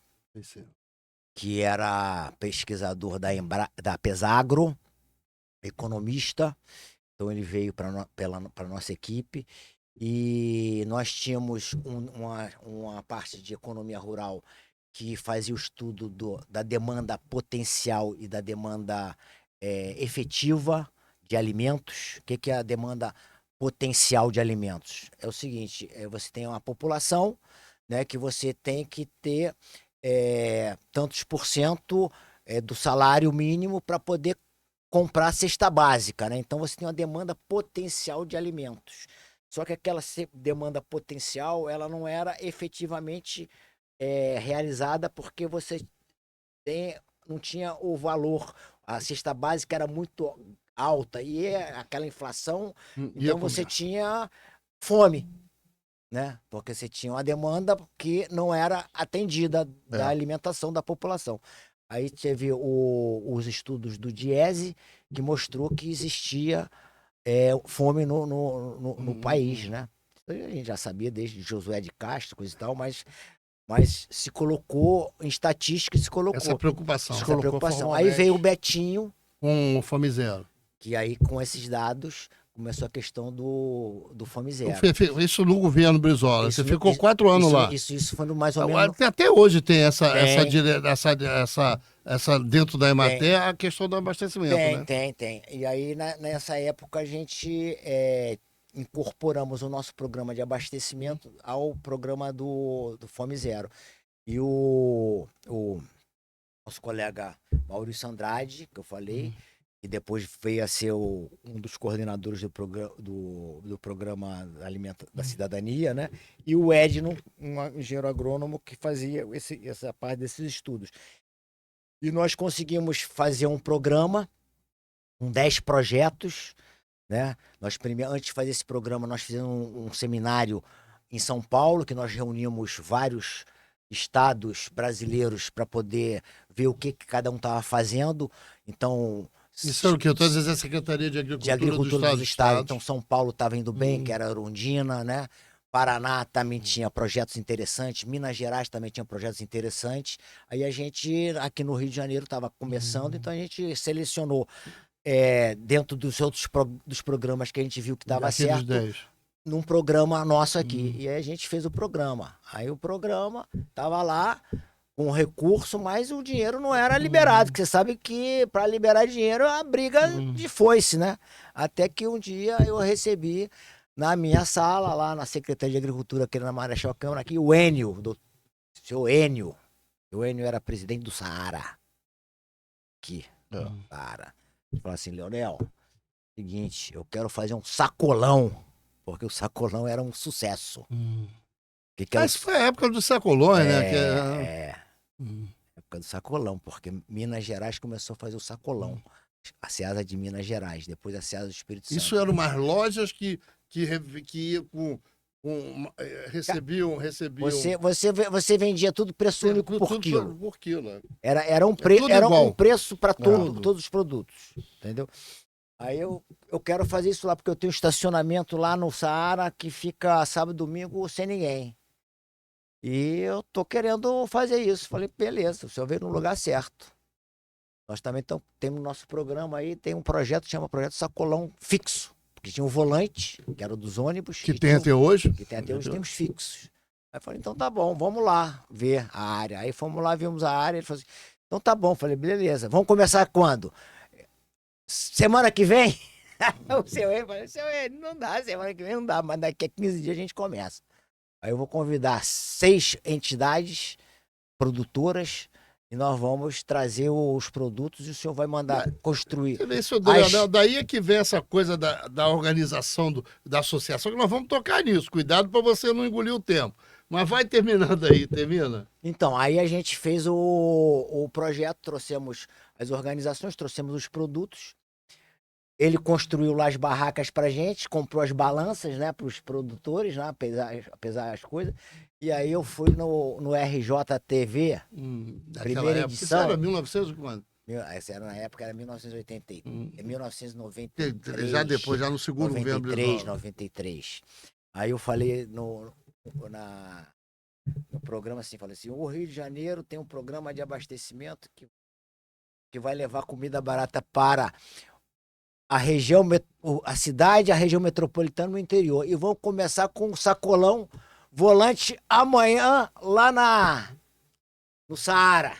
que era pesquisador da Pesagro, economista. Então ele veio para a nossa equipe. E nós tínhamos uma parte de economia rural que fazia o estudo da demanda potencial e da demanda efetiva de alimentos. O que é a demanda potencial de alimentos? É o seguinte, você tem uma população, né, que você tem que ter tantos por cento do salário mínimo para poder comprar a cesta básica, né? Então você tem uma demanda potencial de alimentos. Só que aquela demanda potencial, ela não era efetivamente realizada porque você não tinha o valor. A cesta básica era muito alta e aquela inflação, então você tinha fome, né? Porque você tinha uma demanda que não era atendida da alimentação da população. Aí teve os estudos do Diese, que mostrou que existia fome no país, né? Isso a gente já sabia desde Josué de Castro, coisa e tal, mas se colocou, em estatística, se colocou. Essa preocupação. Aí veio o Betinho. Com o Fome Zero. Que aí, com esses dados, começou a questão do Fome Zero. Isso no governo Brizola. Você ficou 4 anos lá. Isso foi mais ou menos... Até hoje tem essa dentro da Emater, a questão do abastecimento, né? Tem. E aí, nessa época, a gente incorporamos o nosso programa de abastecimento ao programa do Fome Zero. E o nosso colega Maurício Andrade, que eu falei, que depois veio a ser um dos coordenadores do programa da Cidadania, né? E o Edno, um engenheiro agrônomo que fazia essa parte desses estudos. E nós conseguimos fazer um programa com 10 projetos, né? Antes de fazer esse programa, nós fizemos um seminário em São Paulo, que nós reunimos vários estados brasileiros para poder ver o que cada um estava fazendo. Então... Isso era o que? Eu estou dizendo a Secretaria de Agricultura dos Estados. Então, São Paulo estava indo bem, que era Arundina, né? Paraná também tinha projetos interessantes, Minas Gerais também tinha projetos interessantes. Aí a gente, aqui no Rio de Janeiro, estava começando, então a gente selecionou dentro dos programas que a gente viu que dava certo, 10. Num programa nosso aqui. E aí a gente fez o programa. Aí o programa estava lá com recurso, mas o dinheiro não era liberado, porque você sabe que para liberar dinheiro é a briga de foice, né? Até que um dia eu recebi na minha sala, lá na Secretaria de Agricultura, aqui na Marechal Câmara, aqui, o Enio, do seu Enio. O Enio era presidente do Saara. Aqui, Saara. Ele falou assim, Leonel, seguinte, eu quero fazer um sacolão, porque o sacolão era um sucesso. Mas foi a época dos sacolões, né? Época do sacolão, porque Minas Gerais começou a fazer o sacolão. A Ceasa de Minas Gerais, depois a Ceasa do Espírito Santo. Isso eram umas lojas que recebiam. Você vendia tudo preço único por quilo. Por quilo. Era um preço para todos os produtos, entendeu? Aí eu quero fazer isso lá, porque eu tenho um estacionamento lá no Saara que fica sábado e domingo sem ninguém. E eu tô querendo fazer isso. Falei, beleza, o senhor veio no lugar certo. Nós também temos nosso programa aí, tem um projeto que chama Projeto Sacolão Fixo. Porque tinha um volante, que era dos ônibus. Que tem até hoje? Que tem até hoje, tem os fixos. Aí eu falei, então tá bom, vamos lá ver a área. Aí fomos lá, vimos a área, ele falou assim, então tá bom. Falei, beleza, vamos começar quando? Semana que vem? O seu não dá, semana que vem não dá, mas daqui a 15 dias a gente começa. Aí eu vou convidar 6 entidades produtoras e nós vamos trazer os produtos e o senhor vai mandar construir. Daí é que vem essa coisa da organização da associação, que nós vamos tocar nisso. Cuidado para você não engolir o tempo. Mas vai terminando aí, termina. Então, aí a gente fez o projeto, trouxemos as organizações, trouxemos os produtos. Ele construiu lá as barracas pra gente, comprou as balanças, né, pros produtores, né, apesar as coisas. E aí eu fui no RJTV, primeira edição. Isso era 1900 quando? Essa era na época, era 1980, 1993. Já depois, já no segundo governo Brizola. 93. Aí eu falei no programa assim, falei assim, o Rio de Janeiro tem um programa de abastecimento que vai levar comida barata para a região, a cidade, a região metropolitana e o interior. E vamos começar com o sacolão volante amanhã lá no Saara.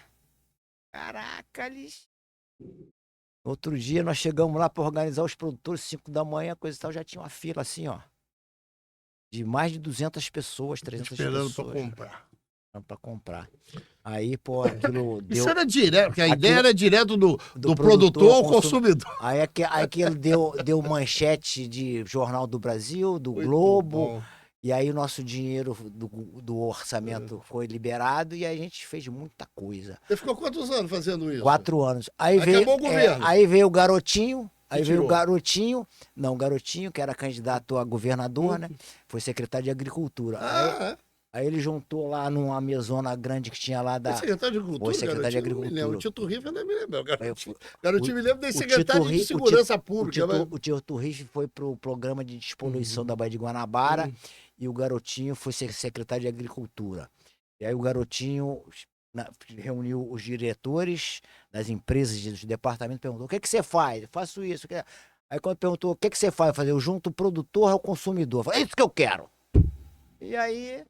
Caraca, eles... Outro dia nós chegamos lá para organizar os produtores, 5 da manhã, coisa e tal, já tinha uma fila assim, ó. De mais de 200 pessoas, 300 esperando pessoas. Para comprar. Aí, pô, aquilo deu... Isso era direto, porque a ideia era direto do produtor ao consumidor. Aí aquilo deu manchete de Jornal do Brasil, do Globo. E aí o nosso dinheiro do orçamento foi liberado e a gente fez muita coisa. Você ficou quantos anos fazendo isso? 4 anos. Aí acabou o governo. Aí veio o Garotinho. O Garotinho, que era candidato a governador, né? Foi secretário de Agricultura. Aí ele juntou lá numa mesona grande que tinha lá da... Secretário de Agricultura? Secretário de Agricultura. O Tito Riff ainda me lembra. Garotinho me lembra da secretário de Segurança Pública. O Tito Riff foi pro programa de despoluição da Baía de Guanabara e o Garotinho foi secretário de Agricultura. E aí o Garotinho reuniu os diretores das empresas, dos departamentos, perguntou, o que você faz? Eu faço isso. Aí quando perguntou, o que você faz? Eu falei, eu junto o produtor ao consumidor. Eu falei, é isso que eu quero. E aí,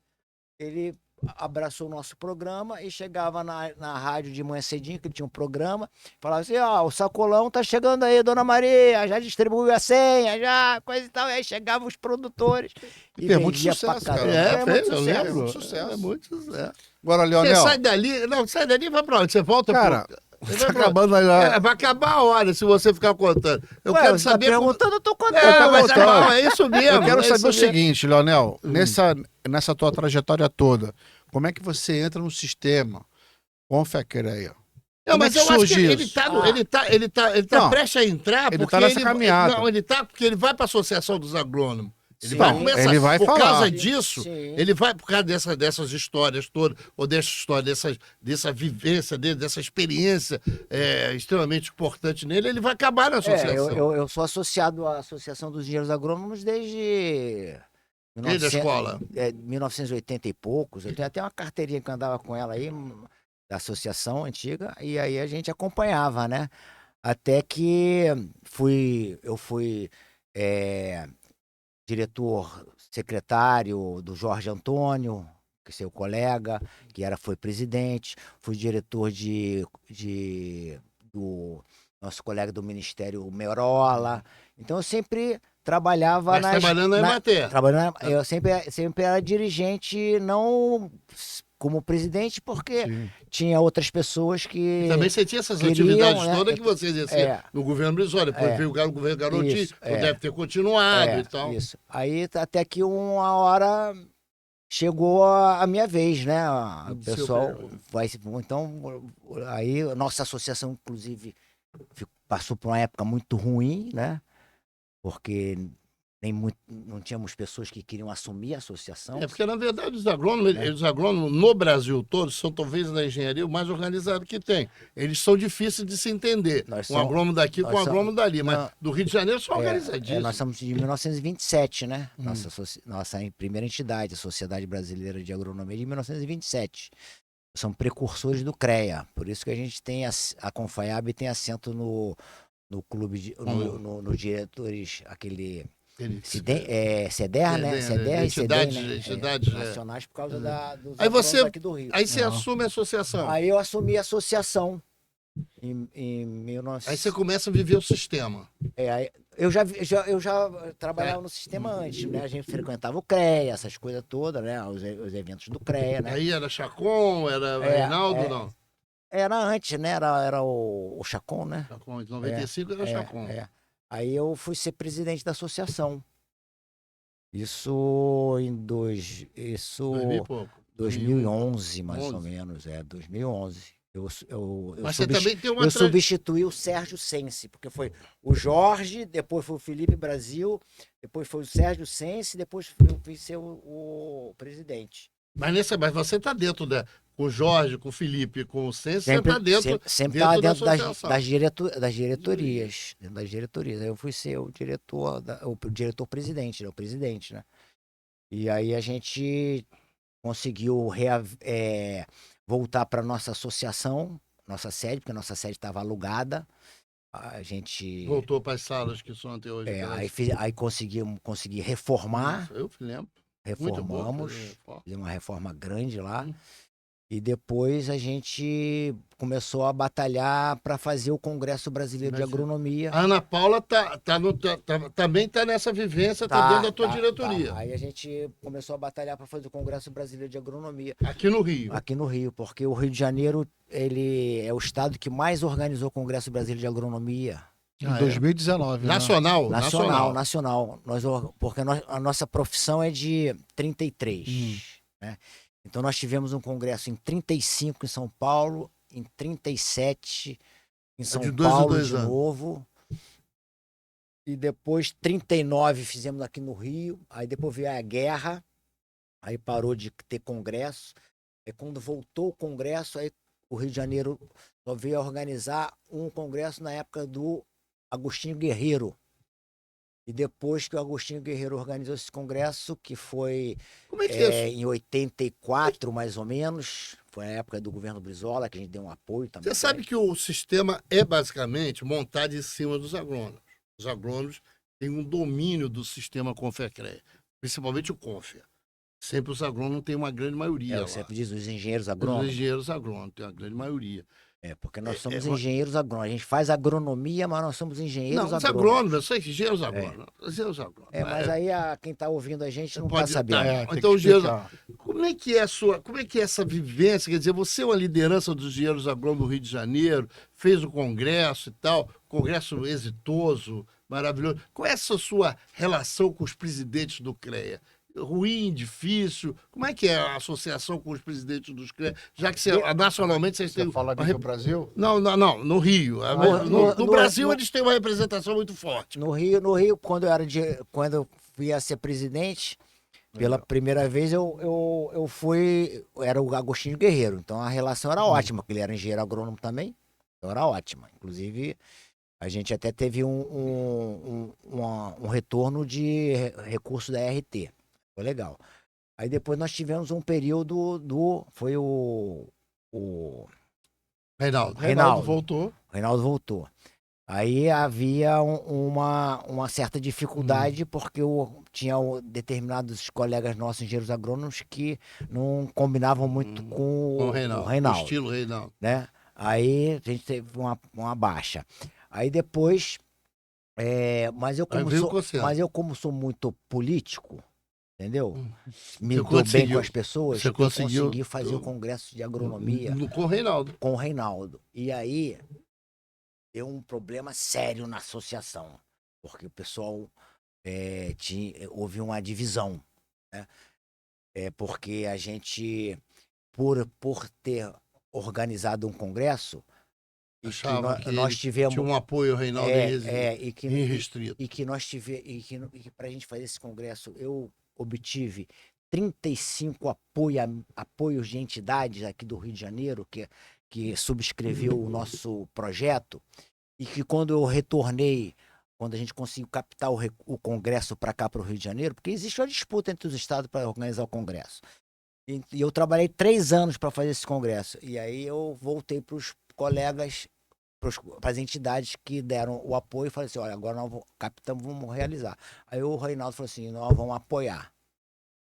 ele abraçou o nosso programa e chegava na rádio de manhã cedinho, que ele tinha um programa, falava assim, ó, o sacolão tá chegando aí, Dona Maria, já distribuiu a senha, já, coisa e tal. E aí chegavam os produtores e tem muito vendia sucesso, pra cara. caramba. Fez, muito eu sucesso. lembro. Muito sucesso. Muito sucesso. Agora, Você Leonel... sai dali, não, sai dali e vai pra onde? Você volta Cara, Você tá vai pra onde? acabando aí lá. Vai acabar a hora se você ficar contando. Eu Ué, quero você saber... tá perguntando, eu tô contando. Não, mas contando. não, é isso mesmo. Eu quero é saber isso o mesmo. seguinte, Leonel, nessa tua trajetória toda, como é que você entra no sistema com fé creia? Não, Como mas é que eu acho que surge ele isso? tá, ele tá Não, prestes a entrar ele porque tá nessa caminhada. Não, ele tá porque ele vai para a Associação dos Agrônomos. Ele Sim. vai Não, começar. ele vai por falar. causa disso, Sim. ele vai por causa dessas histórias todas, ou dessa história, dessa vivência dele, dessa experiência extremamente importante nele, ele vai acabar na associação. Eu sou associado à Associação dos Engenheiros Agrônomos desde... Desde a escola. 1980 e poucos. Eu tenho até uma carteirinha que eu andava com ela aí, da associação antiga, e aí a gente acompanhava, né? Até que eu fui diretor secretário do Jorge Antônio, que é seu colega, que foi presidente, fui diretor do nosso colega do Ministério Merola. Então eu sempre trabalhava Mas trabalhando na Emater. Eu sempre era dirigente, não como presidente, porque tinha outras pessoas que... Também você tinha essas queriam, atividades né? todas que você exercia no governo Brizola, depois veio o governo Garotinho, Isso, deve ter continuado e tal. Isso. Aí até que uma hora chegou a minha vez, né? O pessoal vai... Então, aí a nossa associação, inclusive, passou por uma época muito ruim, né? Porque não tínhamos pessoas que queriam assumir a associação. Porque, na verdade, os agrônomos no Brasil todo são, talvez, na engenharia, o mais organizado que tem. Eles são difíceis de se entender. Agrônomo daqui com um agrônomo dali. Mas do Rio de Janeiro são organizadíssimos. Nós somos de 1927, né? Nossa primeira entidade, a Sociedade Brasileira de Agronomia, de 1927. São precursores do CREA. Por isso que a gente tem a Confaiab tem assento no clube, no diretores, aquele... CEDER, né? CEDER e CEDEM, entidades nacionais por causa dos aí você aqui do Rio. Aí você assume a associação. Aí eu assumi a associação em 19... Aí você começa a viver o sistema. Eu já trabalhava no sistema antes, né? A gente frequentava o CREA, essas coisas todas, né? Os eventos do CREA, né? Aí era Chacon, era Reinaldo, não? Era antes, né? Era o Chacon, né? Chacon, em 95 era Chacon. Aí eu fui ser presidente da associação. Isso em 2011, mais ou menos. 2011. Mas você também tem uma... Eu substituí o Sérgio Sense, porque foi o Jorge, depois foi o Felipe Brasil, depois foi o Sérgio Sense, depois eu fui ser o presidente. Mas você está dentro com o Jorge, com o Felipe, com o Sense, você está dentro, sempre dentro dentro da das diretorias. Dentro das diretorias. Aí eu fui ser o diretor-presidente, o presidente, né? E aí a gente conseguiu voltar para nossa associação, nossa sede, porque a nossa sede estava alugada. A gente... Voltou para as salas que são até hoje. Aí consegui reformar. Eu lembro. Reformamos, fizemos uma reforma grande lá. E depois a gente começou a batalhar para fazer o Congresso Brasileiro de Agronomia. A Ana Paula também está nessa vivência, está dentro da tua diretoria. Aí a gente começou a batalhar para fazer o Congresso Brasileiro de Agronomia. Aqui no Rio? Aqui no Rio, porque o Rio de Janeiro ele é o estado que mais organizou o Congresso Brasileiro de Agronomia. Em 2019. Nacional. Porque a nossa profissão é de 33. Né? Então nós tivemos um congresso em 35 em São Paulo, em 37 em São Paulo de novo. E depois 39 fizemos aqui no Rio. Aí depois veio a guerra, aí parou de ter congresso. Aí quando voltou o congresso, aí o Rio de Janeiro só veio a organizar um congresso na época do Agostinho Guerreiro. E depois que o Agostinho Guerreiro organizou esse congresso, que foi em 84, mais ou menos, foi a época do governo Brizola, que a gente deu um apoio também. Você sabe que o sistema é basicamente montado em cima dos agrônomos. Os agrônomos têm um domínio do sistema Confecre, principalmente o Confia. Sempre os agrônomos têm uma grande maioria. Eu sempre diz os engenheiros agrônomos. Os engenheiros agrônomos têm uma grande maioria. Porque nós somos engenheiros agrônomos. A gente faz agronomia, mas nós somos engenheiros agrônomos. Não, os agrônomos, eu sou engenheiros agrônomos. Mas aí quem está ouvindo a gente não está sabendo. Então, como é que é essa vivência? Quer dizer, você é uma liderança dos engenheiros agrônomos do Rio de Janeiro, fez o congresso e tal, congresso exitoso, maravilhoso. Qual é essa sua relação com os presidentes do CREA? Ruim, difícil? Como é que é a associação com os presidentes dos CREA? Já que nacionalmente vocês têm... Você fala aqui no Brasil? Não, no Rio. No Brasil eles têm uma representação muito forte. No Rio, quando eu fui a ser presidente, pela primeira vez eu fui... Era o Agostinho Guerreiro, então a relação era ótima, porque ele era engenheiro agrônomo também, então era ótima. Inclusive, a gente até teve um retorno de recurso da RT. Foi legal. Aí depois nós tivemos um período foi o Reinaldo voltou. O Reinaldo voltou. Aí havia uma certa dificuldade, porque tinha determinados colegas nossos, engenheiros agrônomos, que não combinavam muito com o Reinaldo. O estilo Reinaldo. Né? Aí a gente teve uma baixa. Aí depois... Mas eu como sou muito político, entendeu? Me dou bem com as pessoas. Você consegui fazer o congresso de agronomia com o Reinaldo. Com o Reinaldo. E aí deu um problema sério na associação, porque o pessoal houve uma divisão, né? Porque a gente, por ter organizado um congresso, achava que nós tivemos tinha um apoio Reinaldo irrestrito. E que para a gente fazer esse congresso eu obtive 35 apoios de entidades aqui do Rio de Janeiro que subscreveu o nosso projeto, e que quando eu retornei, quando a gente conseguiu captar o congresso para cá, para o Rio de Janeiro, porque existe uma disputa entre os estados para organizar o congresso. E eu trabalhei 3 anos para fazer esse congresso. E aí eu voltei para os colegas, para as entidades que deram o apoio, e falei assim, olha, agora nós captamos, vamos realizar. Aí o Reinaldo falou assim, nós vamos apoiar.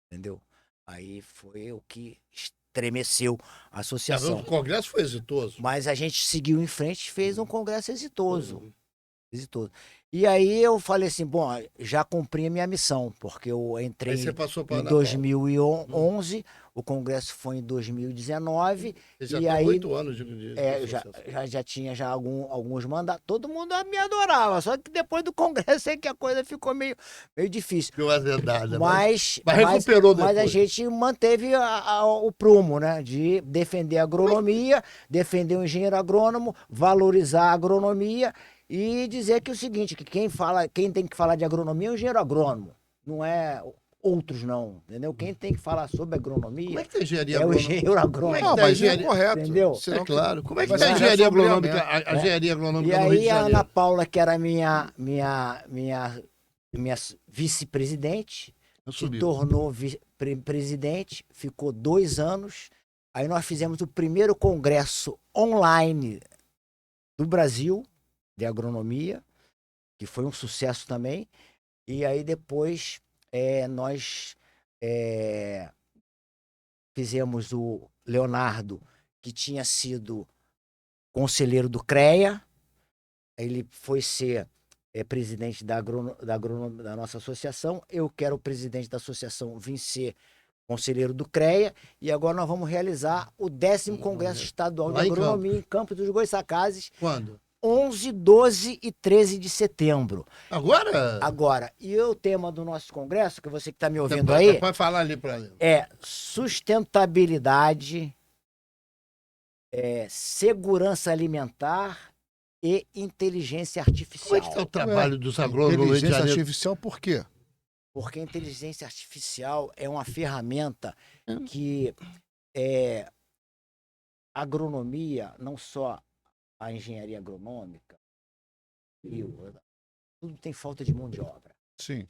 Entendeu? Aí foi o que estremeceu a associação. O congresso foi exitoso. Mas a gente seguiu em frente e fez um congresso exitoso. Exitoso. E aí eu falei assim, bom, já cumpri a minha missão, porque eu entrei em 2011, o congresso foi em 2019. Você já tem 8 anos de já tinha alguns mandatos. Todo mundo me adorava, só que depois do congresso é que a coisa ficou meio difícil. É verdade. Mas recuperou depois. Mas a gente manteve o prumo, né? De defender a agronomia, defender o engenheiro agrônomo, valorizar a agronomia. E dizer que é o seguinte, que quem tem que falar de agronomia é o engenheiro agrônomo, não é outros não, entendeu? Quem tem que falar sobre agronomia como é que engenharia o engenheiro agrônomo. Como é que tá engenharia correto, entendeu? Claro. Como é que está a engenharia agronômica? A engenharia agronômica e no Rio de aí a Janeiro? Ana Paula, que era minha vice-presidente, se tornou presidente, ficou 2 anos. Aí nós fizemos o primeiro congresso online do Brasil de agronomia, que foi um sucesso também. E aí depois nós fizemos o Leonardo, que tinha sido conselheiro do CREA, ele foi ser presidente da nossa associação, eu que era o presidente da associação, vim ser conselheiro do CREA, e agora nós vamos realizar o 10º Congresso Estadual de Agronomia em Campos dos Goyçacazes. Quando? 11, 12 e 13 de setembro. Agora? Agora. E o tema do nosso congresso, que você que está me ouvindo aí... Pode falar ali para ele. É sustentabilidade, segurança alimentar e inteligência artificial. Como é que está o trabalho dos agrônomos no Rio de Inteligência Janeiro? artificial por quê? Porque a inteligência artificial é uma ferramenta que a agronomia, não só a engenharia agronômica, tudo tem falta de mão de obra. Sim.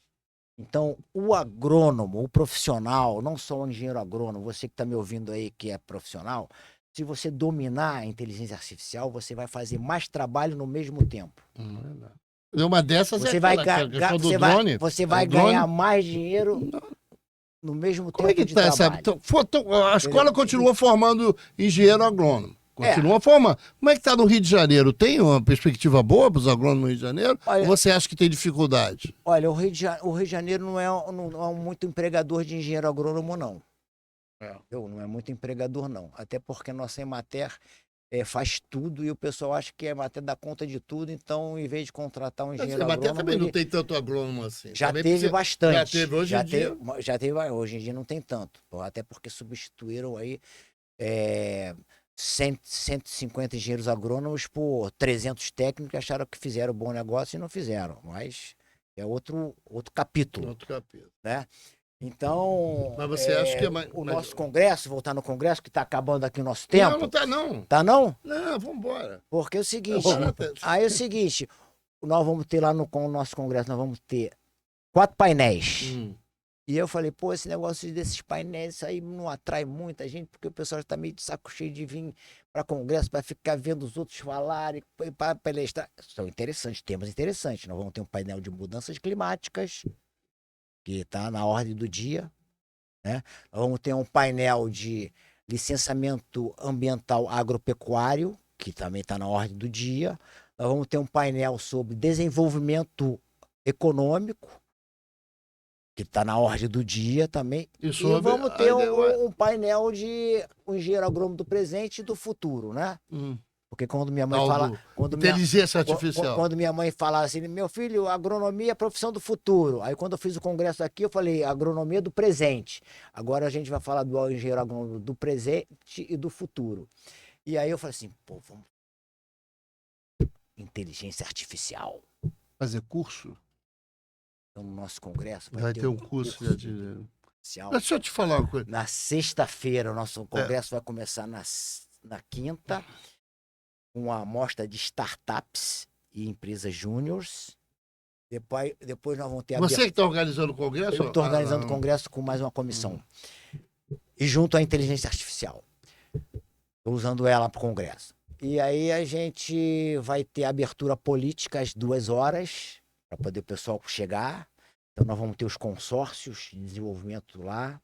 Então, o agrônomo, o profissional, não só o engenheiro agrônomo, você que está me ouvindo aí que é profissional, se você dominar a inteligência artificial, você vai fazer mais trabalho no mesmo tempo. Uma dessas Você é vai, aquela questão do você drone. você vai O drone. ganhar mais dinheiro no mesmo Como é tempo que de está essa... trabalho. A escola continua formando engenheiro agrônomo. Continua É. formando. Como é que está no Rio de Janeiro? Tem uma perspectiva boa para os agrônomos no Rio de Janeiro? Olha, ou você acha que tem dificuldade? Olha, o Rio de Janeiro não é muito empregador de engenheiro agrônomo, não. Não é muito empregador, não. Até porque a nossa Emater faz tudo e o pessoal acha que a Emater dá conta de tudo, então, em vez de contratar um engenheiro agrônomo... A Emater também não tem tanto agrônomo assim. Já também teve bastante. Já teve, hoje em dia... Já teve, hoje em dia não tem tanto. Até porque substituíram aí 150 engenheiros agrônomos por 300 técnicos que acharam que fizeram bom negócio e não fizeram. Mas é outro capítulo. Outro capítulo. Né? Então, mas você acha que nosso congresso, voltar no congresso, que está acabando aqui o nosso tempo... Não está não. Tá não? Não, vamos embora. Porque é o seguinte, nós vamos ter lá no nosso congresso, nós vamos ter 4 painéis. E eu falei, pô, esse negócio desses painéis, isso aí não atrai muita gente, porque o pessoal já está meio de saco cheio de vir para congresso, para ficar vendo os outros falarem, para palestrar. São interessantes, temas interessantes. Nós vamos ter um painel de mudanças climáticas, que está na ordem do dia, né? Nós vamos ter um painel de licenciamento ambiental agropecuário, que também está na ordem do dia. Nós vamos ter um painel sobre desenvolvimento econômico, que está na ordem do dia também. E vamos ter um painel de um engenheiro agrônomo do presente e do futuro, né? Porque quando minha mãe fala... Inteligência artificial. Quando minha mãe fala assim, meu filho, agronomia é a profissão do futuro. Aí quando eu fiz o congresso aqui, eu falei, agronomia do presente. Agora a gente vai falar do engenheiro agrônomo do presente e do futuro. E aí eu falei assim, pô, vamos... Inteligência artificial. Fazer curso? Então no nosso congresso vai ter um curso de artificial. Deixa eu te falar uma coisa. Na sexta-feira, o nosso congresso vai começar na quinta, uma amostra de startups e empresas júniores. Depois nós vamos ter... Você que está organizando o congresso? Eu estou organizando o congresso com mais uma comissão. E junto à inteligência artificial. Estou usando ela para o congresso. E aí a gente vai ter abertura política às 2h, para poder o pessoal chegar. Então nós vamos ter os consórcios de desenvolvimento lá,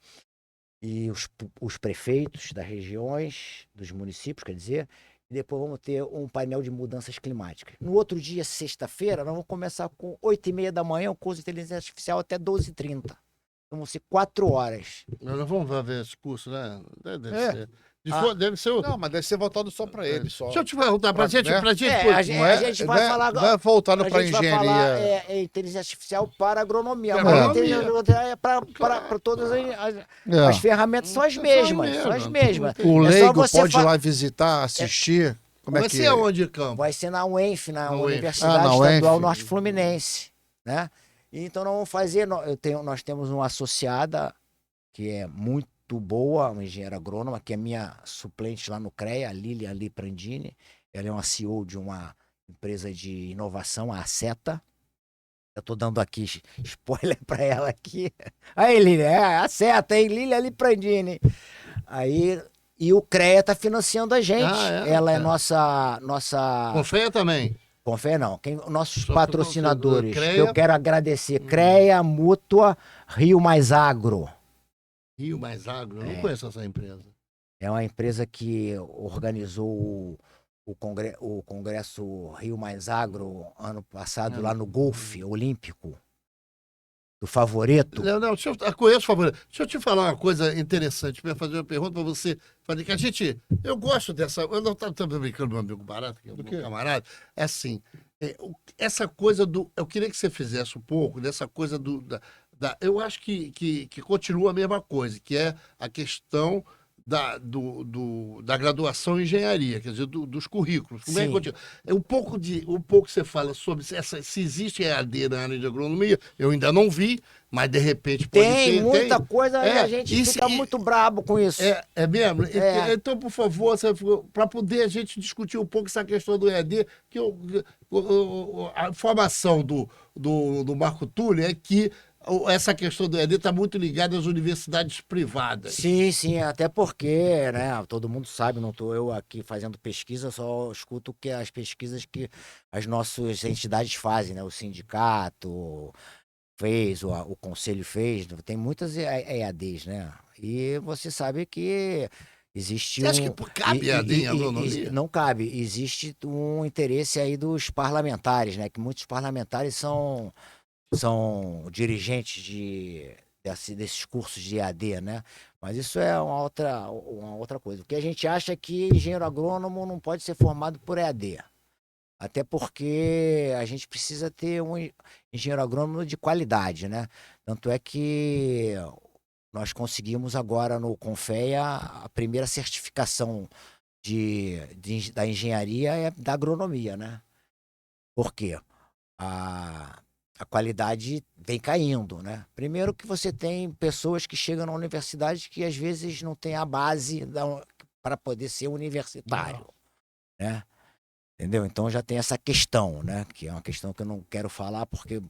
e os prefeitos das regiões, dos municípios, quer dizer, e depois vamos ter um painel de mudanças climáticas. No outro dia, sexta-feira, nós vamos começar com 8h30 da manhã, o curso de inteligência artificial até 12h30. Então vão ser 4 horas. Nós vamos ver esse curso, né? Deve ser. Deve ser Não, mas deve ser voltado só para ele. Só. Deixa eu te perguntar pra gente. A gente vai falar agora. Não é voltado para engenharia. Vai falar, inteligência artificial para agronomia. Para todas as ferramentas são as mesmas. São as mesmas. O leigo pode ir lá visitar, assistir. Como é que é? Onde, Campo? Vai ser na UENF, na Universidade Estadual Norte Fluminense. Né? Então nós vamos fazer. Nós temos uma associada que é muito boa, uma engenheira agrônoma, que é minha suplente lá no CREA, a Lilian Liprandini. Ela é uma CEO de uma empresa de inovação, a Aceta. Eu tô dando aqui spoiler para ela aqui. Aí, Lilian, a Aceta, hein? Lilian Liprandini. Aí, e o CREA tá financiando a gente. Ela é nossa... Confeia também? Confeia não. Nossos patrocinadores, que eu quero agradecer. CREA, Mútua, Rio Mais Agro. Rio Mais Agro? Eu não conheço essa empresa. É uma empresa que organizou o Congresso Rio Mais Agro ano passado lá no Golfe Olímpico, do Favoreto. Não, eu conheço o Favoreto. Deixa eu te falar uma coisa interessante, para fazer uma pergunta para você. Falei que eu gosto dessa... Eu não estou brincando do meu amigo Barato, que é o meu camarada. É assim, essa coisa do... Eu queria que você fizesse um pouco dessa coisa eu acho que continua a mesma coisa, que é a questão da graduação em engenharia, quer dizer, dos currículos. Como é que continua? Um pouco que você fala sobre se existe EAD na área de agronomia, eu ainda não vi, mas de repente pode ter. Tem muita coisa e a gente fica muito brabo com isso. É mesmo? Então, por favor, para poder a gente discutir um pouco essa questão do EAD, que a informação do Marco Túlio é que essa questão do EAD está muito ligada às universidades privadas. Sim, sim, até porque, né, todo mundo sabe, não estou eu aqui fazendo pesquisa, só escuto que as pesquisas que as nossas entidades fazem, né, o sindicato fez, o conselho fez, tem muitas EADs, né, e você sabe que existe Você acha que cabe EAD em agronomia? não cabe, existe um interesse aí dos parlamentares, né, que muitos parlamentares são dirigentes desses cursos de EAD, né? Mas isso é uma outra coisa. O que a gente acha é que engenheiro agrônomo não pode ser formado por EAD. Até porque a gente precisa ter um engenheiro agrônomo de qualidade, né? Tanto é que nós conseguimos agora no Confea a primeira certificação da engenharia da agronomia, né? Por quê? A qualidade vem caindo, né? Primeiro que você tem pessoas que chegam na universidade que às vezes não têm a base para poder ser universitário, né? Entendeu? Então já tem essa questão, né? Que é uma questão que eu não quero falar porque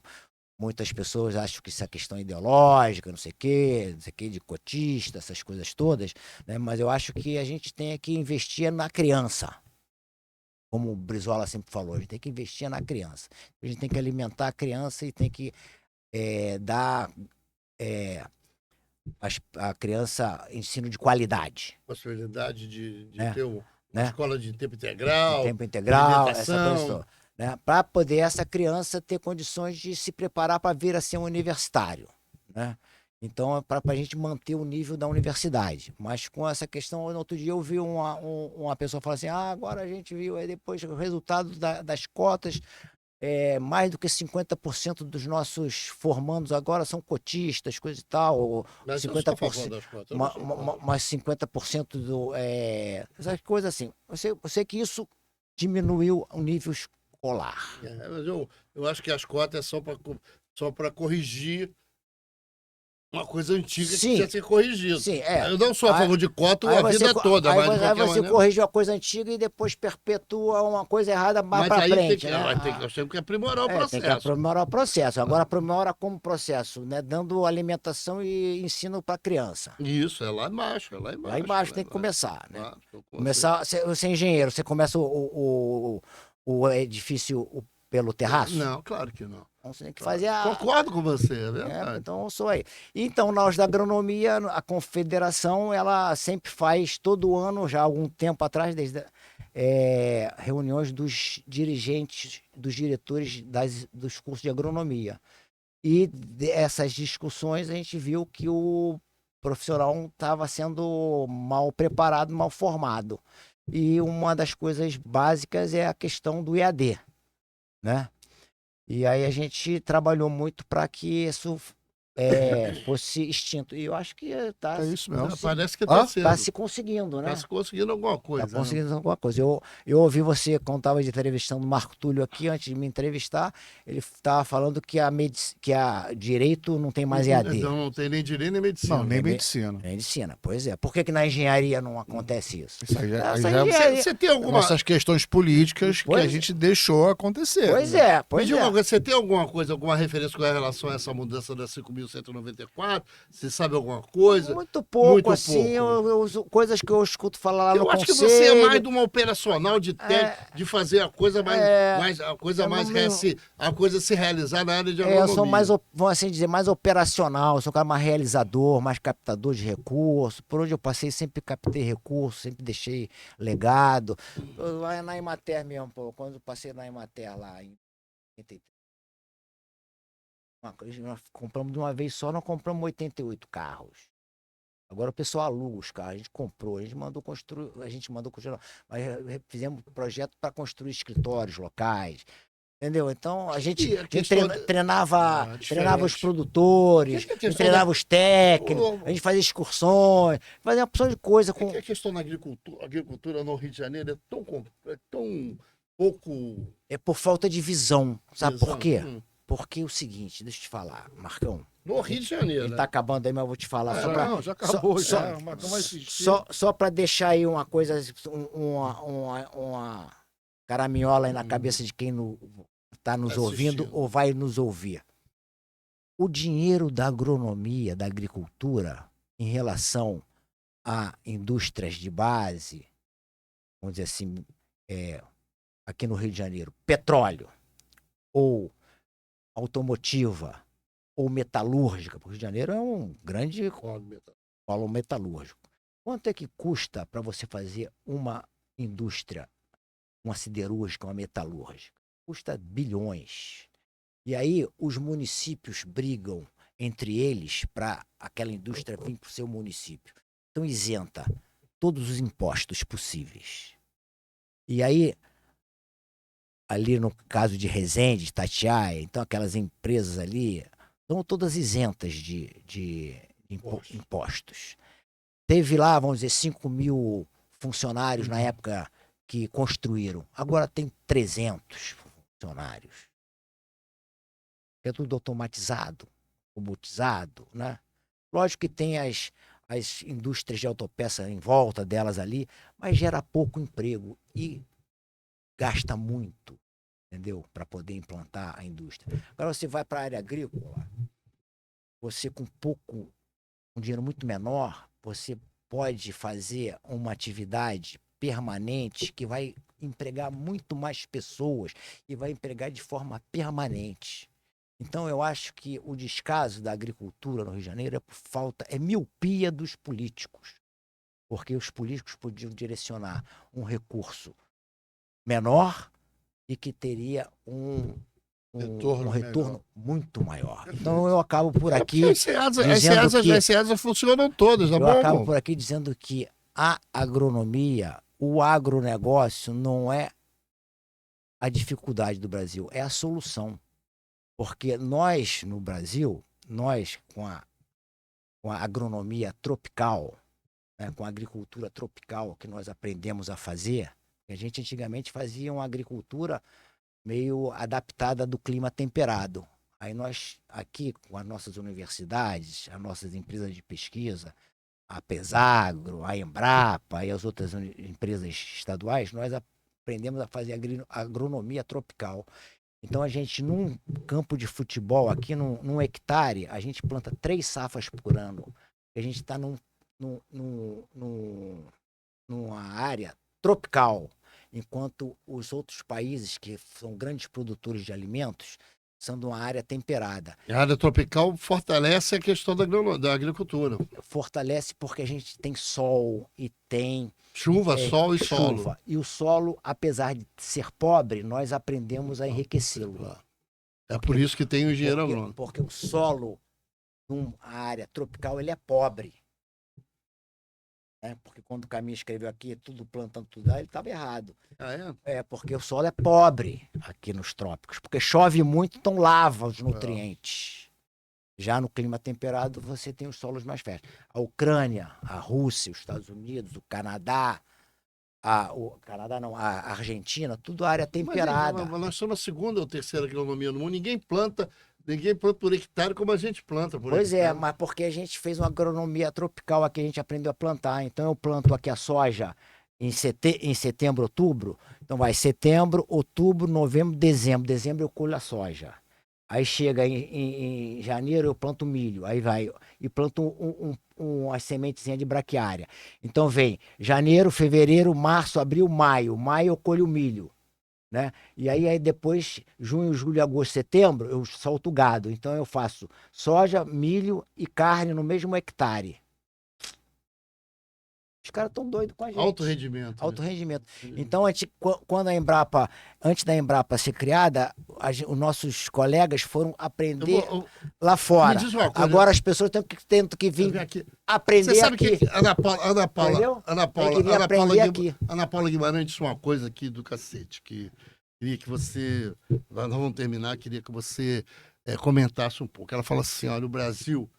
muitas pessoas acham que isso é questão ideológica, não sei o quê, de cotista, essas coisas todas, né? Mas eu acho que a gente tem que investir na criança. Como o Brizola sempre falou, a gente tem que investir na criança. A gente tem que alimentar a criança e tem que dar a criança ensino de qualidade. Possibilidade de né? ter uma né? escola de tempo integral. De tempo integral, essa coisa toda. Né? Para poder essa criança ter condições de se preparar para vir a ser um universitário. Né? Então, para a gente manter o nível da universidade. Mas com essa questão, no outro dia eu vi uma pessoa falar assim, agora a gente viu aí depois o resultado das cotas, mais do que 50% dos nossos formandos agora são cotistas, coisa e tal. Ou mas 50%, das cotas, mas 50% essas coisas assim. Eu sei que isso diminuiu o nível escolar. Mas eu acho que as cotas é só para corrigir uma coisa antiga que precisa ser corrigida. Sim, Eu não sou a favor de cota a vida toda. Aí você corrige uma coisa antiga e depois perpetua uma coisa errada mais para frente. Eu tenho que aprimorar o processo. Tem que aprimorar o processo. Agora aprimora como processo, né? Dando alimentação e ensino para a criança. Isso, é lá embaixo. Lá embaixo tem que começar. Né? Você é engenheiro, você começa o edifício pelo terraço? Não, claro que não. Então você tem que fazer Concordo com você, é verdade. Então eu sou aí. Então, nós da agronomia, a confederação, ela sempre faz todo ano, já há algum tempo atrás, desde reuniões dos dirigentes, dos diretores dos cursos de agronomia. E dessas discussões a gente viu que o profissional estava sendo mal preparado, mal formado. E uma das coisas básicas é a questão do EAD, né? E aí a gente trabalhou muito para que isso fosse extinto. E eu acho que está isso mesmo. Parece que está se conseguindo, né? Está se conseguindo alguma coisa. Está conseguindo alguma coisa. Eu ouvi você, quando estava entrevistando o Marco Túlio aqui, antes de me entrevistar, ele estava falando que a direito não tem mais EAD. Então não tem nem direito nem medicina. Não, nem medicina. Nem medicina, pois é. Por que na engenharia não acontece isso? Você tem essas questões políticas que a gente deixou acontecer. Pois é, pois é. Você tem alguma coisa, alguma referência com relação a essa mudança da 5.194? Você sabe alguma coisa? Muito pouco, assim, coisas que eu escuto falar lá no conselho. Eu acho que você é mais de uma operacional de fazer a coisa a coisa se realizar na área de agronomia. Eu sou mais, vamos assim dizer, mais operacional, sou um cara mais realizador, mais captador de recursos. Por onde eu passei, sempre captei recursos, sempre deixei legado. Lá na Emater mesmo, quando eu passei na Emater lá em 83. Nós compramos de uma vez só, nós compramos 88 carros. Agora o pessoal aluga os carros, a gente comprou, a gente mandou construir, mas fizemos um projeto para construir escritórios locais, entendeu? Então a gente treinava os produtores, treinava os técnicos, a gente fazia excursões, fazia uma opção de coisa. A questão da agricultura no Rio de Janeiro é tão pouco... É por falta de visão, sabe por quê? Porque é o seguinte, deixa eu te falar, Marcão. No Rio de Janeiro. Ele tá acabando aí, mas eu vou te falar. Já acabou. Só para deixar aí uma coisa, uma caraminhola aí na cabeça de quem tá nos ouvindo ou vai nos ouvir. o dinheiro da agronomia, da agricultura, em relação a indústrias de base, vamos dizer assim, aqui no Rio de Janeiro, petróleo, ou automotiva, ou metalúrgica, porque o Rio de Janeiro é um grande polo metalúrgico. Quanto é que custa para você fazer uma indústria, uma siderúrgica, uma metalúrgica? Custa bilhões. E aí os municípios brigam entre eles para aquela indústria vir para o seu município. Então isenta todos os impostos possíveis. E aí, ali no caso de Resende, Itatiaia, então aquelas empresas ali estão todas isentas de impostos. Teve lá, vamos dizer, 5 mil funcionários na época que construíram. Agora tem 300 funcionários. É tudo automatizado, robotizado, né? Lógico que tem as indústrias de autopeça em volta delas ali, mas gera pouco emprego e gasta muito, entendeu? Para poder implantar a indústria. Agora você vai para a área agrícola, você com um dinheiro muito menor, você pode fazer uma atividade permanente que vai empregar muito mais pessoas e vai empregar de forma permanente. Então eu acho que o descaso da agricultura no Rio de Janeiro é miopia dos políticos, porque os políticos podiam direcionar um recurso menor e que teria um retorno muito maior. Então eu acabo por aqui as SEASA funcionam todas, tá bom? Eu acabo por aqui dizendo que a agronomia, o agronegócio não é a dificuldade do Brasil, é a solução. Porque nós, no Brasil, com a agronomia tropical, né, com a agricultura tropical que nós aprendemos a fazer, a gente antigamente fazia uma agricultura meio adaptada do clima temperado. Aí nós, aqui, com as nossas universidades, as nossas empresas de pesquisa, a Pesagro, a Embrapa e as outras empresas estaduais, nós aprendemos a fazer agronomia tropical. Então a gente, num campo de futebol, aqui num hectare, a gente planta 3 safras por ano. A gente está numa área tropical, enquanto os outros países, que são grandes produtores de alimentos, são de uma área temperada. A área tropical fortalece a questão da agricultura. Fortalece porque a gente tem sol e tem chuva, sol e solo. Chuva. E o solo, apesar de ser pobre, nós aprendemos a enriquecê-lo. É por isso que tem o engenheiro agrônomo. Porque o solo, numa área tropical, ele é pobre. Porque quando o Caminho escreveu aqui, tudo plantando tudo lá, ele estava errado. Porque o solo é pobre aqui nos trópicos. Porque chove muito, então lava os nutrientes. Já no clima temperado, você tem os solos mais férteis. A Ucrânia, a Rússia, os Estados Unidos, o Canadá, a Argentina, tudo área temperada. Mas nós somos a segunda ou terceira agronomia no mundo. Ninguém planta por hectare como a gente planta por hectare. Pois mas porque a gente fez uma agronomia tropical aqui, a gente aprendeu a plantar. Então eu planto aqui a soja em setembro, outubro. Então vai setembro, outubro, novembro, dezembro. Dezembro eu colho a soja. Aí chega em janeiro, eu planto milho. Aí vai e planto uma sementezinha de braquiária. Então vem janeiro, fevereiro, março, abril, maio. Maio eu colho milho, né? E aí depois, junho, julho, agosto, setembro, eu solto gado. Então eu faço soja, milho e carne no mesmo hectare. Os caras estão doidos com a gente. Alto rendimento. Alto rendimento. Então, quando a Embrapa, antes da Embrapa ser criada, os nossos colegas foram aprender lá fora. Agora as pessoas têm que vir aprender aqui. Você sabe que Ana Paula Guimarães disse uma coisa aqui do cacete, que queria que você, nós vamos terminar, queria que você comentasse um pouco. Ela fala assim, olha, o Brasil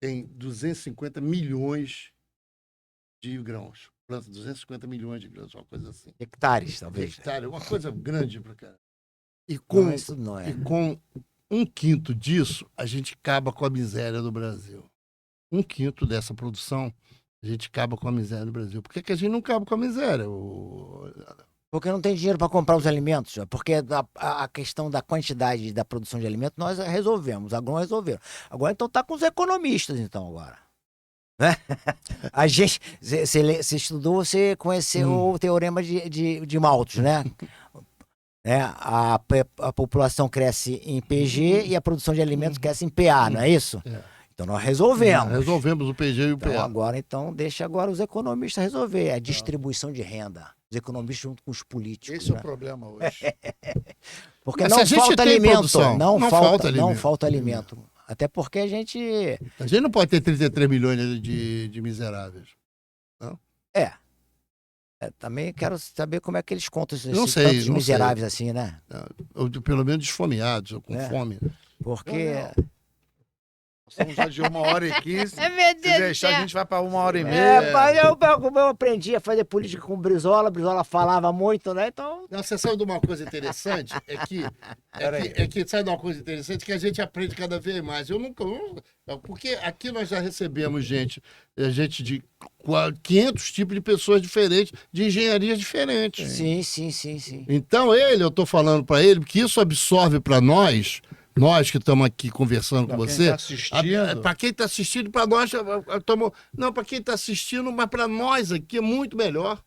tem 250 milhões de grãos. Planta 250 milhões de grãos, uma coisa assim. Hectares, talvez. Hectare, uma coisa grande pra cara. E com 1/5 disso, a gente acaba com a miséria do Brasil. 1/5 dessa produção, a gente acaba com a miséria do Brasil. Por que a gente não acaba com a miséria? Porque não tem dinheiro para comprar os alimentos, porque a questão da quantidade da produção de alimentos nós resolvemos, os agrônomos resolveram. Agora então tá com os economistas então agora. Né? A gente, você estudou, você conheceu o teorema de Malthus, né? A população cresce em PG e a produção de alimentos cresce em PA, não é isso? Então nós resolvemos. Resolvemos o PG e o PA. Então deixa agora os economistas resolver a distribuição de renda. Os economistas junto com os políticos. Esse é o problema hoje. Porque não falta alimento. Não falta alimento. É. Até porque a gente não pode ter 33 milhões de miseráveis. Não? Também quero saber como é que eles contam esses tantos miseráveis assim, né? Ou pelo menos desfomeados, ou com fome. Porque... Estamos já de 1h15. Se deixar, a gente vai para 1h30. Eu aprendi a fazer política com o Brizola falava muito, né? Então. Não, você sabe de uma coisa interessante? Sabe de uma coisa interessante que a gente aprende cada vez mais. Porque aqui nós já recebemos gente de 500 tipos de pessoas diferentes, de engenharias diferentes. Sim. Então eu estou falando para ele que isso absorve para nós que estamos aqui conversando com você, para quem está assistindo, para nós, para quem está assistindo, mas para nós aqui é muito melhor.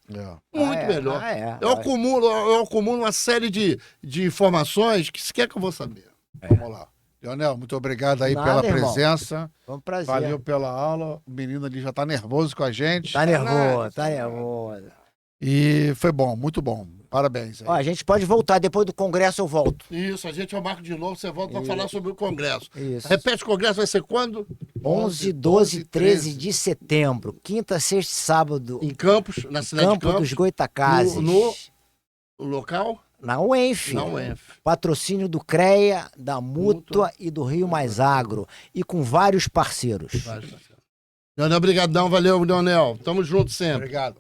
Muito melhor. Eu acumulo uma série de informações que sequer que eu vou saber. Vamos lá. Leonel, muito obrigado aí pela presença. Foi um prazer. Valeu pela aula. O menino ali já está nervoso com a gente. Tá nervoso. E foi bom, muito bom. Parabéns. Aí. A gente pode voltar, depois do congresso eu volto. Isso, a gente marca de novo, você volta para falar sobre o congresso. Isso. Repete, o congresso vai ser quando? 11, 12 e 13 de setembro. Quinta, sexta e sábado. Em Campos, na cidade de Campos. Campo dos Goitacazes. No local? Na UENF. Patrocínio do CREA, da Mútua e do Rio Mais Agro. E com vários parceiros. Leonel, obrigadão, valeu, Leonel. Tamo junto sempre. Obrigado.